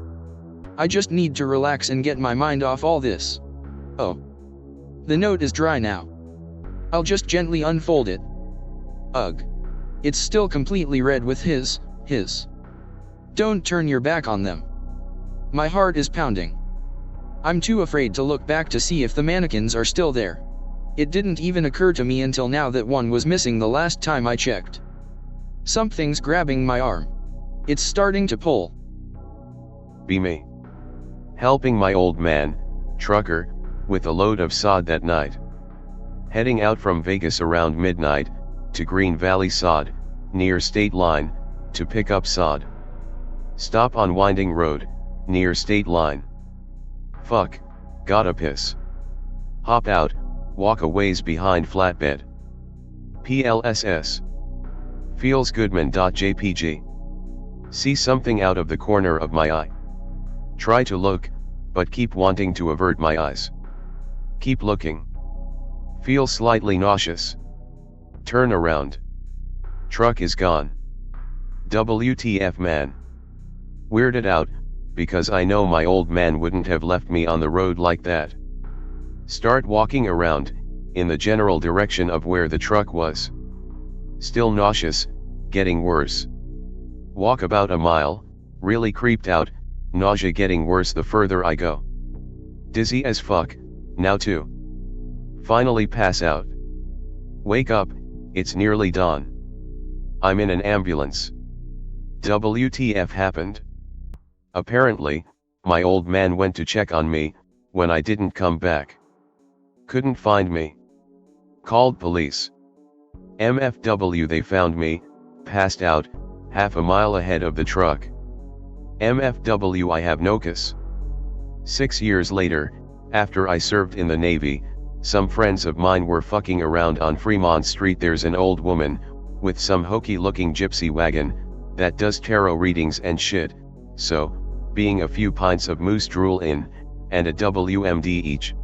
I just need to relax and get my mind off all this. Oh. The note is dry now. I'll just gently unfold it. Ugh. It's still completely red with his. Don't turn your back on them. My heart is pounding. I'm too afraid to look back to see if the mannequins are still there. It didn't even occur to me until now that one was missing the last time I checked. Something's grabbing my arm. It's starting to pull. Be me. Helping my old man, trucker, with a load of sod that night. Heading out from Vegas around midnight, to Green Valley Sod, near State Line, to pick up sod. Stop on Winding Road, near State Line. Fuck, gotta piss. Hop out, walk a ways behind flatbed. PLSS. Feelsgoodman.jpg. See something out of the corner of my eye. Try to look, but keep wanting to avert my eyes. Keep looking. Feel slightly nauseous. Turn around. Truck is gone. WTF man. Weirded out, because I know my old man wouldn't have left me on the road like that. Start walking around, in the general direction of where the truck was. Still nauseous, getting worse. Walk about a mile, really creeped out, nausea getting worse the further I go. Dizzy as fuck, now too. Finally pass out. Wake up, it's nearly dawn. I'm in an ambulance. WTF happened? Apparently, my old man went to check on me, when I didn't come back. Couldn't find me. Called police. MFW, they found me, passed out, half a mile ahead of the truck. MFW, I have no case. 6 years later, after I served in the Navy, some friends of mine were fucking around on Fremont Street. There's an old woman, with some hokey looking gypsy wagon, that does tarot readings and shit, so, being a few pints of moose drool in, and a WMD each,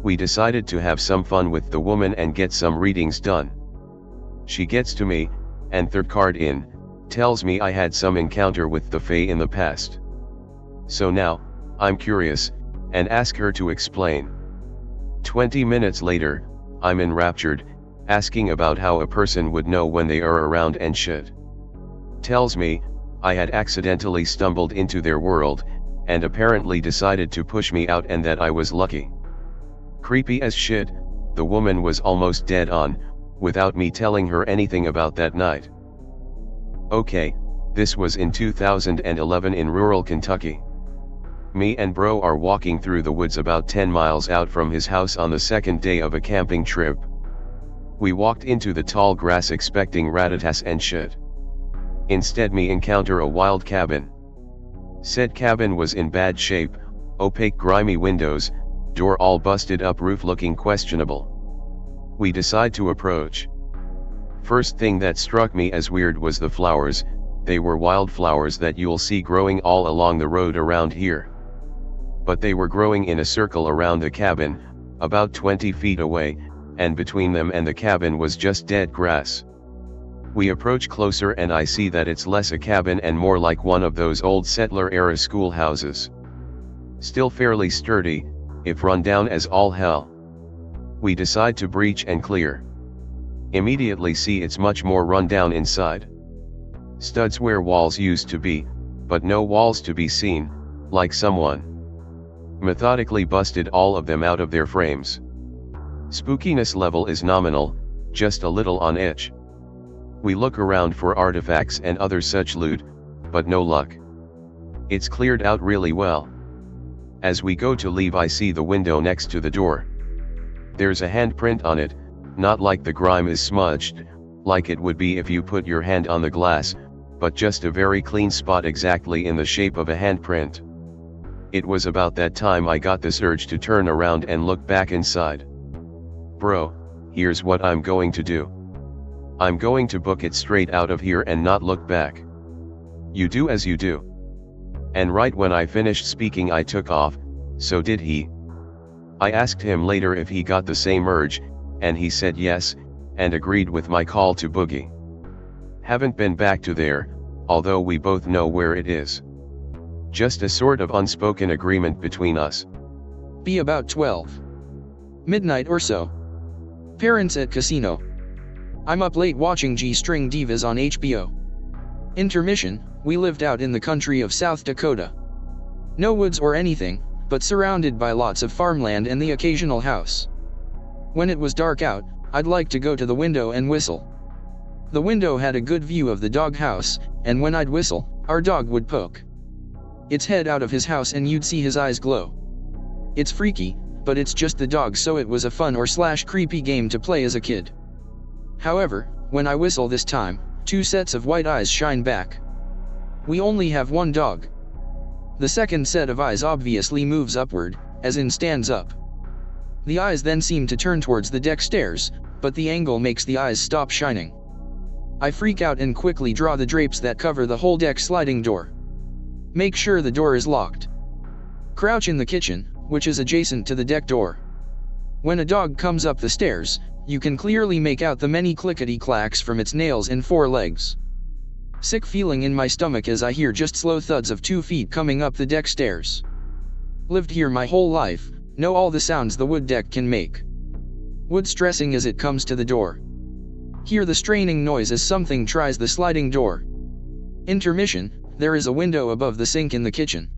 we decided to have some fun with the woman and get some readings done. She gets to me, and third card in, tells me I had some encounter with the Fae in the past. So now, I'm curious, and ask her to explain. 20 minutes later, I'm enraptured, asking about how a person would know when they are around and shit. Tells me, I had accidentally stumbled into their world, and apparently decided to push me out and that I was lucky. Creepy as shit, the woman was almost dead on, without me telling her anything about that night. Okay, this was in 2011 in rural Kentucky. Me and bro are walking through the woods about 10 miles out from his house on the second day of a camping trip. We walked into the tall grass expecting rat-a-tats and shit. Instead me encounter a wild cabin. Said cabin was in bad shape, opaque grimy windows, door all busted up, roof looking questionable. We decide to approach. First thing that struck me as weird was the flowers. They were wildflowers that you'll see growing all along the road around here. But they were growing in a circle around the cabin, about 20 feet away, and between them and the cabin was just dead grass. We approach closer and I see that it's less a cabin and more like one of those old settler-era schoolhouses. Still fairly sturdy, if run down as all hell. We decide to breach and clear. Immediately see it's much more run down inside. Studs where walls used to be, but no walls to be seen, like someone methodically busted all of them out of their frames. Spookiness level is nominal, just a little on edge. We look around for artifacts and other such loot, but no luck. It's cleared out really well. As we go to leave I see the window next to the door. There's a handprint on it, not like the grime is smudged, like it would be if you put your hand on the glass, but just a very clean spot exactly in the shape of a handprint. It was about that time I got this urge to turn around and look back inside. Bro, here's what I'm going to do. I'm going to book it straight out of here and not look back. You do as you do. And right when I finished speaking I took off, so did he. I asked him later if he got the same urge, and he said yes, and agreed with my call to boogie. Haven't been back to there, although we both know where it is. Just a sort of unspoken agreement between us. Be about 12 midnight or so. Parents at casino. I'm up late watching G-String Divas on HBO. Intermission, we lived out in the country of South Dakota. No woods or anything, but surrounded by lots of farmland and the occasional house. When it was dark out, I'd like to go to the window and whistle. The window had a good view of the dog house, and when I'd whistle, our dog would poke its head out of his house and you'd see his eyes glow. It's freaky, but it's just the dog, so it was a fun or creepy game to play as a kid. However, when I whistle this time, 2 sets of white eyes shine back. We only have one dog. The second set of eyes obviously moves upward, as in stands up. The eyes then seem to turn towards the deck stairs, but the angle makes the eyes stop shining. I freak out and quickly draw the drapes that cover the whole deck sliding door. Make sure the door is locked. Crouch in the kitchen, which is adjacent to the deck door. When a dog comes up the stairs, you can clearly make out the many clickety-clacks from its nails and 4 legs. Sick feeling in my stomach as I hear just slow thuds of 2 feet coming up the deck stairs. Lived here my whole life, know all the sounds the wood deck can make. Wood stressing as it comes to the door. Hear the straining noise as something tries the sliding door. Intermission, there is a window above the sink in the kitchen.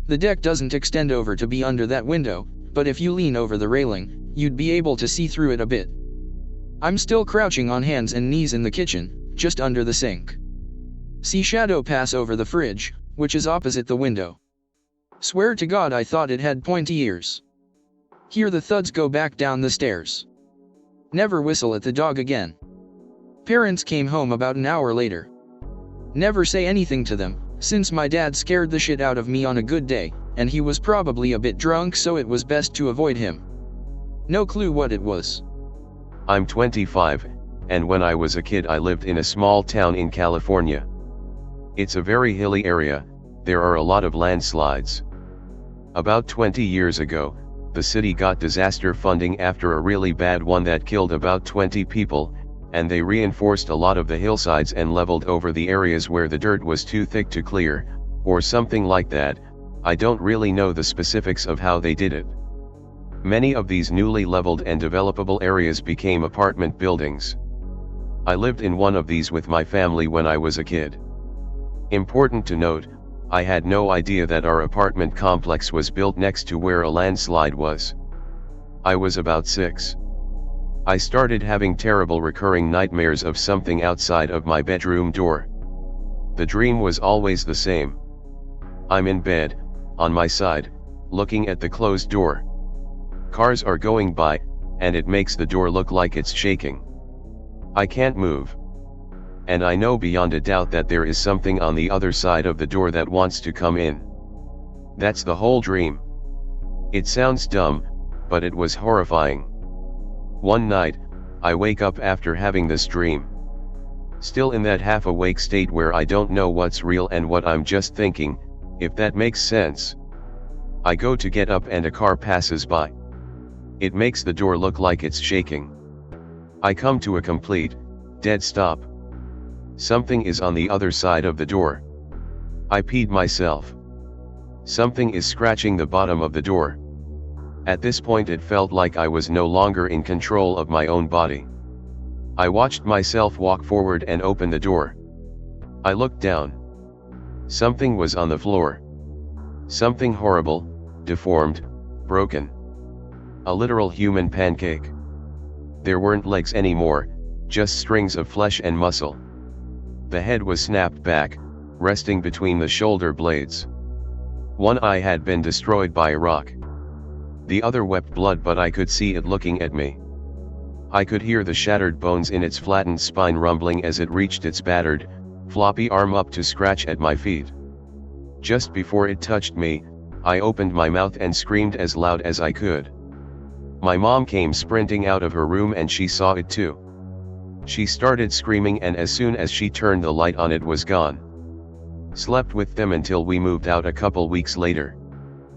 The deck doesn't extend over to be under that window, but if you lean over the railing, you'd be able to see through it a bit. I'm still crouching on hands and knees in the kitchen, just under the sink. See shadow pass over the fridge, which is opposite the window. Swear to God I thought it had pointy ears. Hear the thuds go back down the stairs. Never whistle at the dog again. Parents came home about an hour later. Never say anything to them, since my dad scared the shit out of me on a good day, and he was probably a bit drunk, so it was best to avoid him. No clue what it was. I'm 25, and when I was a kid I lived in a small town in California. It's a very hilly area, there are a lot of landslides. About 20 years ago, the city got disaster funding after a really bad one that killed about 20 people, and they reinforced a lot of the hillsides and leveled over the areas where the dirt was too thick to clear, or something like that. I don't really know the specifics of how they did it. Many of these newly leveled and developable areas became apartment buildings. I lived in one of these with my family when I was a kid. Important to note, I had no idea that our apartment complex was built next to where a landslide was. I was about 6. I started having terrible recurring nightmares of something outside of my bedroom door. The dream was always the same. I'm in bed, on my side, looking at the closed door. Cars are going by, and it makes the door look like it's shaking. I can't move. And I know beyond a doubt that there is something on the other side of the door that wants to come in. That's the whole dream. It sounds dumb, but it was horrifying. One night, I wake up after having this dream. Still in that half-awake state where I don't know what's real and what I'm just thinking, if that makes sense. I go to get up and a car passes by. It makes the door look like it's shaking. I come to a complete, dead stop. Something is on the other side of the door. I peed myself. Something is scratching the bottom of the door. At this point it felt like I was no longer in control of my own body. I watched myself walk forward and open the door. I looked down. Something was on the floor. Something horrible, deformed, broken. A literal human pancake. There weren't legs anymore, just strings of flesh and muscle. The head was snapped back, resting between the shoulder blades. One eye had been destroyed by a rock. The other wept blood, but I could see it looking at me. I could hear the shattered bones in its flattened spine rumbling as it reached its battered, floppy arm up to scratch at my feet. Just before it touched me, I opened my mouth and screamed as loud as I could. My mom came sprinting out of her room and she saw it too. She started screaming, and as soon as she turned the light on, it was gone. Slept with them until we moved out a couple weeks later.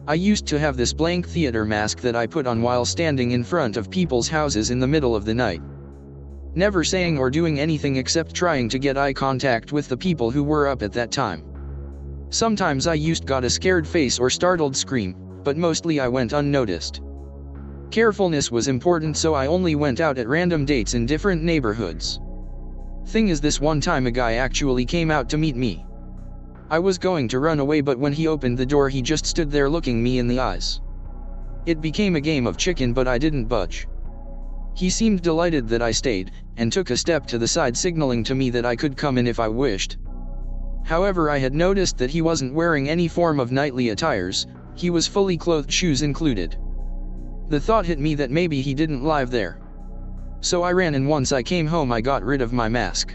I used to have this blank theater mask that I put on while standing in front of people's houses in the middle of the night. Never saying or doing anything except trying to get eye contact with the people who were up at that time. Sometimes I got a scared face or startled scream, but mostly I went unnoticed. Carefulness was important, so I only went out at random dates in different neighborhoods. Thing is, this one time a guy actually came out to meet me. I was going to run away, but when he opened the door he just stood there looking me in the eyes. It became a game of chicken, but I didn't budge. He seemed delighted that I stayed, and took a step to the side, signaling to me that I could come in if I wished. However, I had noticed that he wasn't wearing any form of nightly attires, he was fully clothed, shoes included. The thought hit me that maybe he didn't live there. So I ran, and once I came home I got rid of my mask.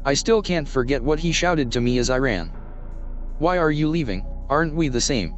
I still can't forget what he shouted to me as I ran. "Why are you leaving? Aren't we the same?"